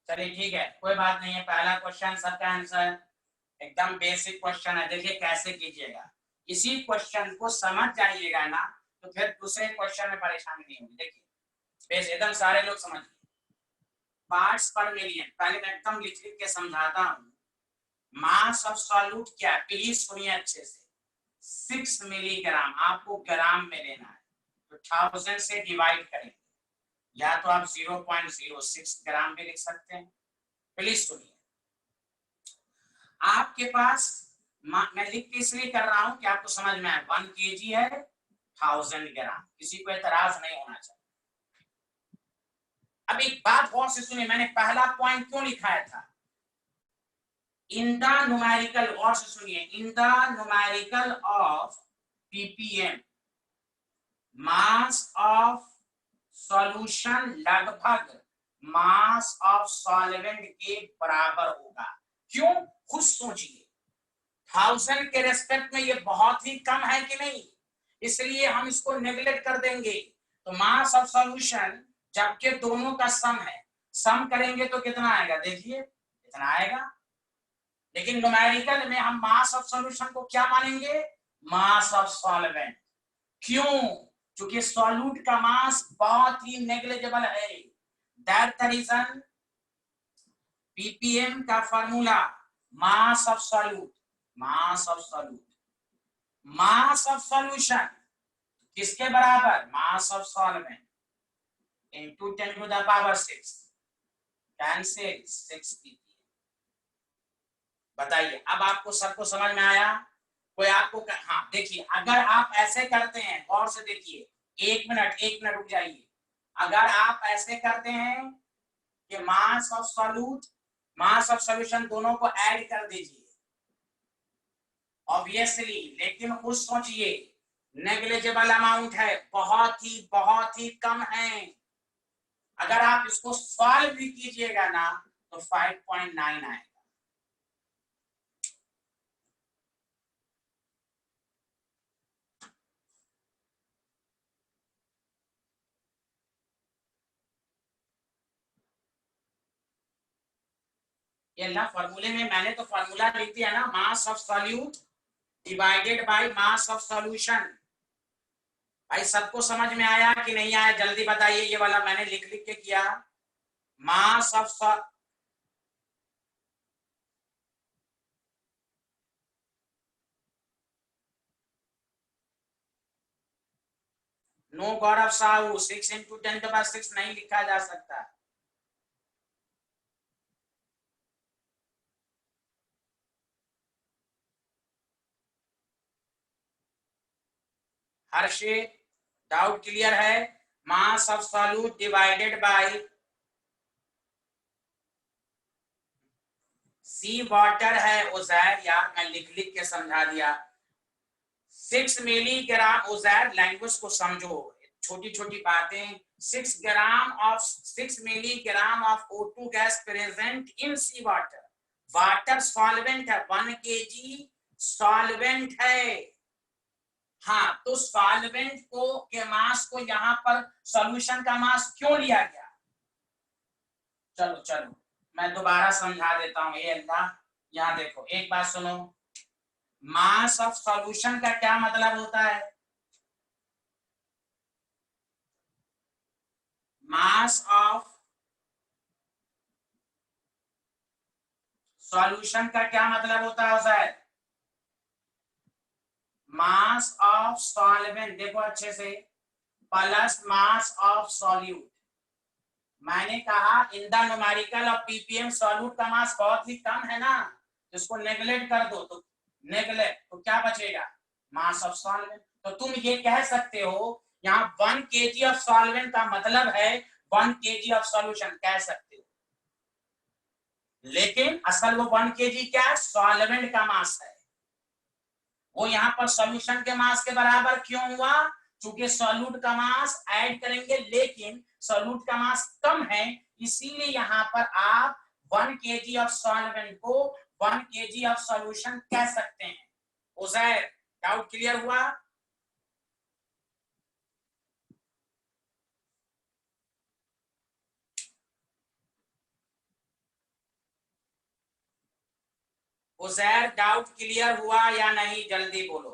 A: ठीक है, कोई बात नहीं है। पहला क्वेश्चन सबका आंसर एकदम बेसिक क्वेश्चन है। देखिए कैसे कीजिएगा, इसी क्वेश्चन को समझ जाइएगा ना तो फिर दूसरे क्वेश्चन में परेशानी नहीं होगी। देखिए बेस एकदम सारे लोग समझिए। पार्ट्स पर मिलियन, पहले मैं एकदम लिख लिख के समझाता हूँ। मास ऑफ सॉल्यूट क्या है, प्लीज सुनिए अच्छे से। 6 मिलीग्राम, आपको ग्राम में लेना है तो 1000 से डिवाइड करेंगे, या तो आप 0.06 ग्राम भी लिख सकते हैं। प्लीज सुनिए, आपके पास मैं लिख के इसलिए कर रहा हूं कि आपको समझ में आए। 1 kg है 1000 ग्राम, किसी को एतराज नहीं होना चाहिए। अब एक बात गौर से सुनिए, मैंने पहला पॉइंट क्यों लिखाया था? इन द न्यूमेरिकल, गौर से सुनिए, in the numerical of ppm mass of solution लगभग मास ऑफ सॉल्वेंट के बराबर होगा। क्यों? खुद सोचिए, 1000 के रेस्पेक्ट में ये बहुत ही कम है कि नहीं, इसलिए हम इसको नेग्लेक्ट कर देंगे। तो मास ऑफ सॉल्यूशन जबकि दोनों का सम है, सम करेंगे तो कितना आएगा? देखिए इतना आएगा। लेकिन न्यूमेरिकल में हम मास ऑफ सॉल्यूशन को क्या मानेंगे? Mass of solvent. क्यों? क्योंकि सॉल्यूट का मास बहुत ही नेग्लिजिबल है। दैट द रीजन पीपीएम का formula mass of solute, mass of solute, mass of solution किसके बराबर? Mass of solvent into 10 to the power 6, cancel 6 ppm। बताइए अब आपको सबको समझ में आया? कोई आपको हाँ देखिए, अगर आप ऐसे करते हैं, गौर से देखिए, एक मिनट रुक जाइए। अगर आप ऐसे करते हैं कि मास of solute mass of solution दोनों को ऐड कर दीजिए ऑब्वियसली, लेकिन खुद सोचिए नेग्लिजिबल अमाउंट है, बहुत ही कम है। अगर आप इसको सॉल्व भी कीजिएगा ना तो 5.9 आएगा। ये ना फॉर्मूले में मैंने तो फॉर्मूला लिख दिया ना, मास of solute divided by mass of solution. भाई सबको समझ में आया कि नहीं आया? जल्दी बताइए, ये वाला मैंने लिख के किया। Mass of no Gaurav Sahu, 6 into 10 के बाद 6 नहीं लिखा जा सकता। हर्षित डाउट क्लियर है? Mass of solute divided by sea water है उजैर, यार मैं लिख के समझा दिया। 6 मिलीग्राम, उजैर लैंग्वेज को समझो, छोटी छोटी बातें। 6 milligram of O2 gas present in sea water. Water solvent है, 1 kg सॉल्वेंट है। हाँ, तो सॉल्वेंट को के मास को यहाँ पर सॉल्यूशन का मास क्यों लिया गया? चलो मैं दोबारा समझा देता हूँ। ये अल्लाह, यहाँ देखो एक बात सुनो, मास ऑफ सॉल्यूशन का क्या मतलब होता है? मास ऑफ सॉल्यूशन का क्या मतलब होता है सर? मास ऑफ सॉल्वेंट, देखो अच्छे से, प्लस मास ऑफ सॉल्यूट। मैंने कहा in the numerical of ppm solute का मास बहुत ही कम है ना, इसको नेग्लेक्ट कर दो तो नेग्लेक्ट तो क्या बचेगा? मास ऑफ सॉल्वेंट। तो तुम ये कह सकते हो यहाँ 1 kg ऑफ सॉल्वेंट का मतलब है 1 kg ऑफ सॉल्यूशन, कह सकते हो। लेकिन असल वो 1 kg क्या? सॉल्वेंट का मास है। वो यहाँ पर सॉल्यूशन के मास के बराबर क्यों हुआ? क्योंकि सॉल्यूट का मास ऐड करेंगे, लेकिन सॉल्यूट का मास कम है, इसीलिए यहाँ पर आप 1 kg ऑफ सॉल्वेंट को 1 kg ऑफ सॉल्यूशन कह सकते हैं। उजैर डाउट क्लियर हुआ? उजैर डाउट क्लियर हुआ या नहीं? जल्दी बोलो।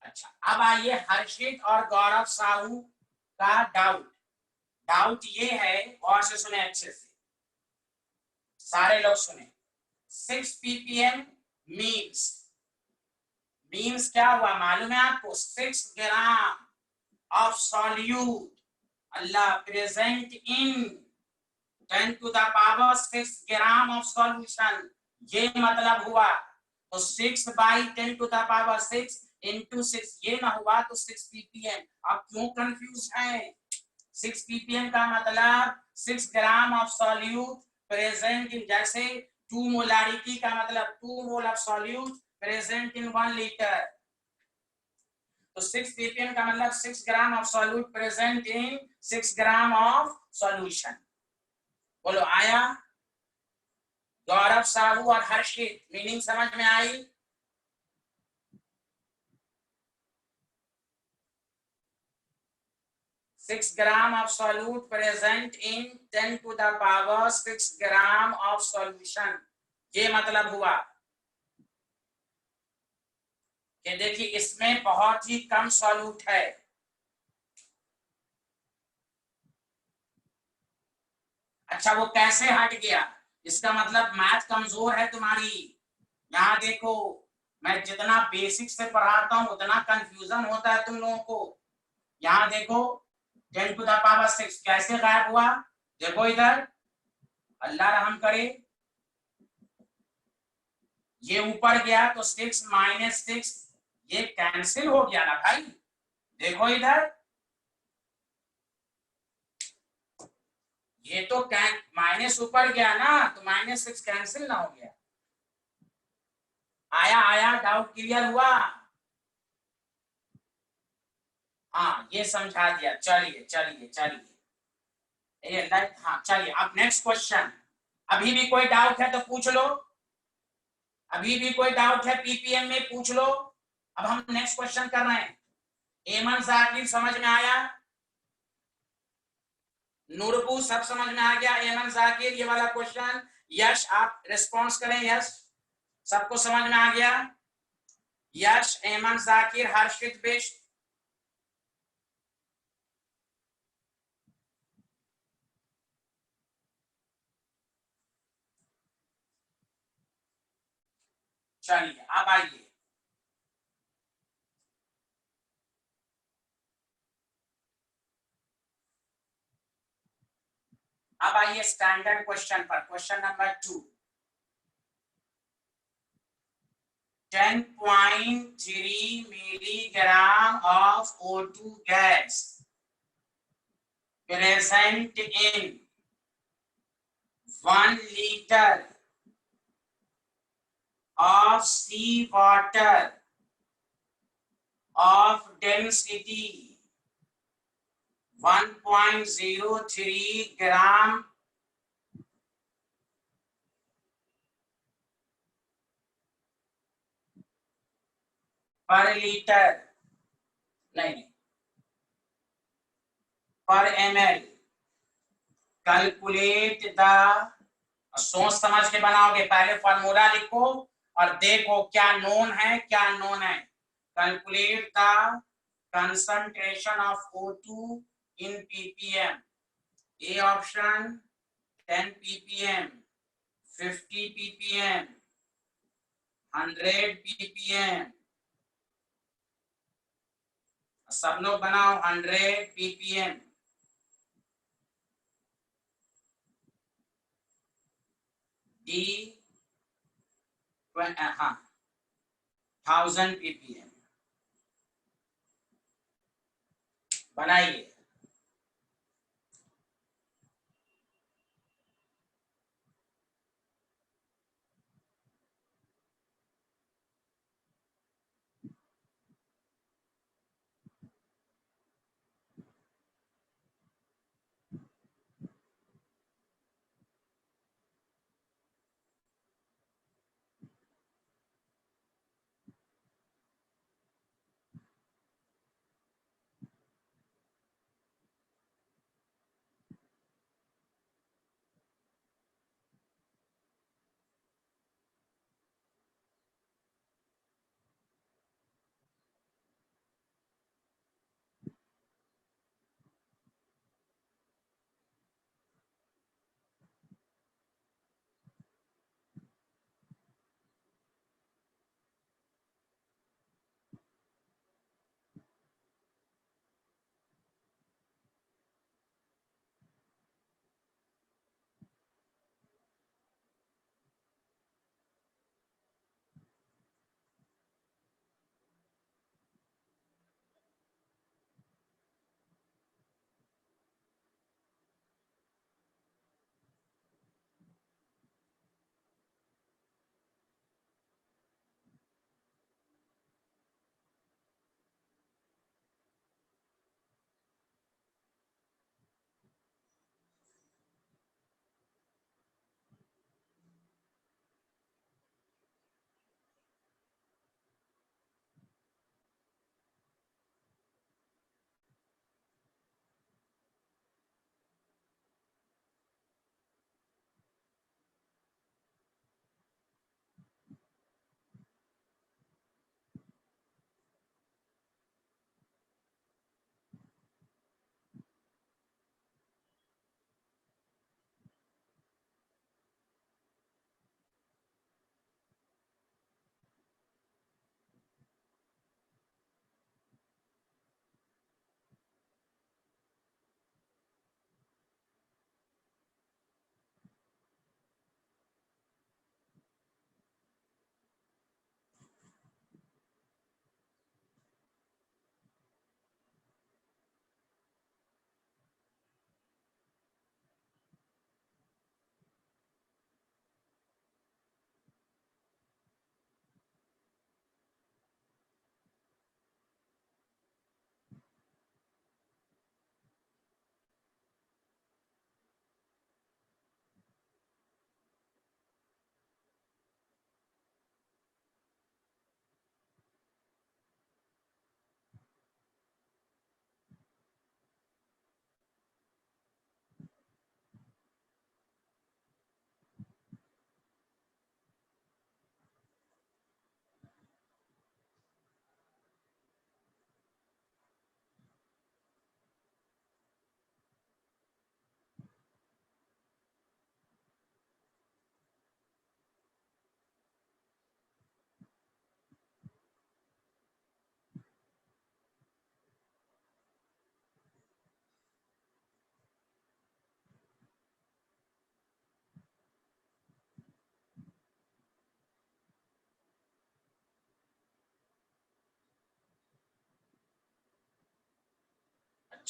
A: अच्छा, अब आइए हर्षित और गौरव साहू का डाउट। डाउट ये है, गौर से सुने अच्छे से, सारे लोग सुने। 6 ppm मीन्स मीन्स क्या हुआ मालूम है आपको? 6 gram of solute Allah present in 10 to the power 6 gram of solution, ये मतलब हुआ। तो 6 by 10 to the power 6 into 6 ये ना हुआ तो 6 ppm। आप क्यों कंफ्यूज हैं? 6 ppm का मतलब 6 ग्राम ऑफ सॉल्यूट प्रेजेंट इन, जैसे 2 मोलारिटी का मतलब 2 मोल of solute present in 1 litre. तो 6 ppm का मतलब 6 gram of solute present in 6 gram of solution. बोलो आया? गौरव साहू और हर्षित, मीनिंग समझ में आई? Six gram of solute present in 10 to the power 6 gram of solution, ये मतलब हुआ कि देखिए इसमें बहुत ही कम सॉल्यूट है। अच्छा वो कैसे हट गया? इसका मतलब मैथ कमजोर है तुम्हारी। यहाँ देखो मैं जितना बेसिक से पढ़ाता हूँ उतना कंफ्यूजन होता है तुम लोगों को। यहाँ देखो 10 to the power 6 कैसे गायब हुआ? देखो इधर, अल्लाह रहम करे, ये ऊपर गया तो 6 माइनस 6 ये कैंसिल हो गया ना भाई। देखो इधर, ये तो माइनस ऊपर गया ना तो माइनस 6 कैंसिल ना हो गया। आया आया, डाउट क्लियर हुआ? हाँ ये समझा दिया। चलिए चलिए चलिए, ये हाँ चलिए अब नेक्स्ट क्वेश्चन। अभी भी कोई डाउट है तो पूछ लो, अभी भी कोई डाउट है पीपीएम में पूछ लो। अब हम नेक्स्ट क्वेश्चन कर रहे हैं। एमन जाकिर समझ में आया? नूरबू सब समझ में आ गया? एमन जाकिर ये वाला क्वेश्चन, यश आप रिस्पॉन्स करें। यश सबको समझ में आ गया? यश, एमन जाकिर, हर्षित, बिष्ट। चलिए अब आइए, अब आइए स्टैंडर्ड क्वेश्चन पर। Question number 2, 10.3 milligram of O2 gas present in 1 liter of sea water of density 1.03 gram per liter, नहीं पर ml। कैलकुलेट द, सोच समझ के बनाओगे, पहले फॉर्मूला लिखो और देखो क्या नोन है क्या नोन है। Calculate the concentration of O2 in ppm। A option 10 ppm, 50 ppm, 100 ppm। सब लोग बनाओ 100 ppm। डी हाँ 1000 ppm बनाइए।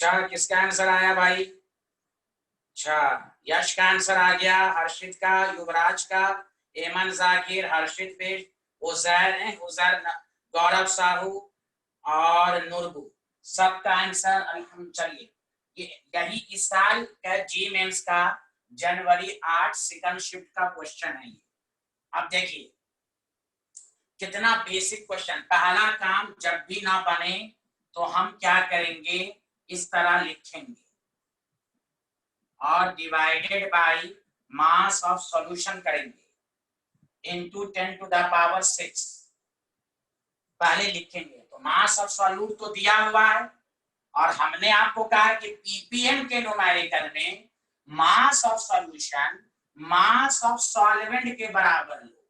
A: अच्छा, किसका आंसर आया भाई? अच्छा, यश का आंसर आ गया, हर्षित का, युवराज का, एमन जाकिर, हर्षित पेश, उजैर गौरव साहू और नूरबू, सबका आंसर अल्हम्दुलिल्लाह। चलिए, यही इस साल का जी मेंस का जनवरी 8 सेकंड शिफ्ट का क्वेश्चन है ये। अब देखिए कितना बेसिक क्वेश्चन। पहला काम, जब भी ना बने तो हम क्या करेंगे, इस तरह लिखेंगे और divided by mass of solution करेंगे इनटू 10 टू द पावर 6 पहले लिखेंगे। तो मास ऑफ सॉल्यूट तो दिया हुआ है और हमने आपको कहा कि पीपीएम के न्यूमेरिकल में मास of solution mass of solvent के बराबर लो।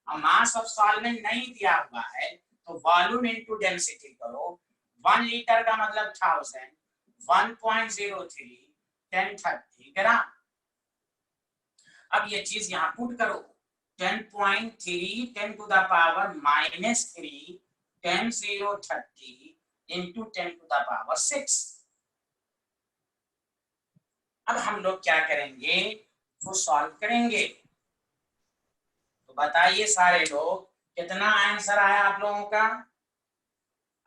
A: अब मास ऑफ सॉल्वेंट नहीं दिया हुआ है तो वॉल्यूम इनटू डेंसिटी करो। 1 लीटर का मतलब 1000, 1.03 1030 ग्राम। अब ये चीज यहां पुट करो, 10.3 10 to the power -3 1030 into 10 to the power 6। अब हम लोग क्या करेंगे, वो सॉल्व करेंगे। तो बताइए सारे लोग, कितना आंसर आया आप लोगों का?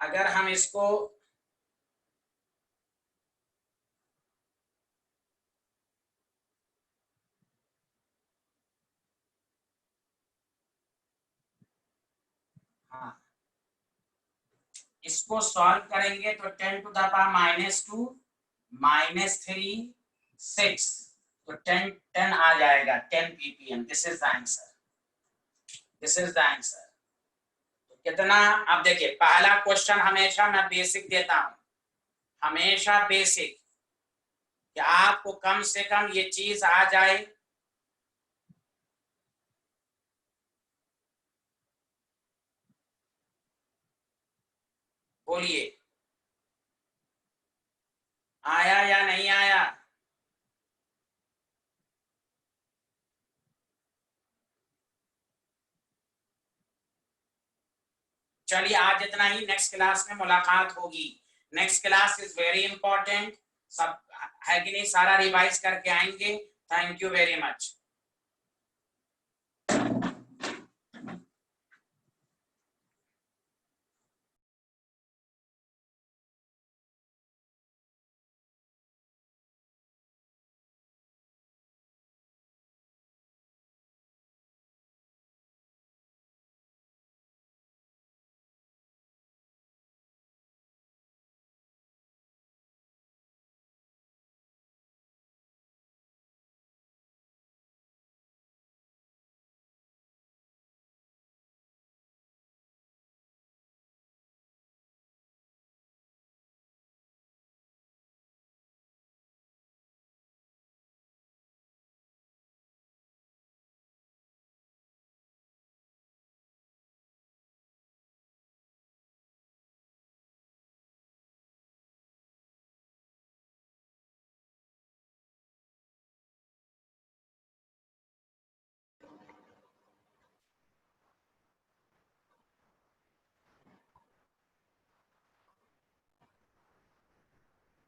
A: अगर हम इसको हाँ इसको सॉल्व करेंगे तो 10 टू द पावर -2 -3 6 तो 10 आ जाएगा, 10 ppm। This is the answer, this is the answer. तो कितना, अब देखिए पहला क्वेश्चन हमेशा मैं बेसिक देता हूं, हमेशा बेसिक, कि आपको कम से कम ये चीज आ जाए। बोलिए, आया या नहीं आया? चलिए आज इतना ही, नेक्स्ट क्लास में मुलाकात होगी। Next class is very important, सब है कि नहीं, सारा रिवाइज करके आएंगे। Thank you very much.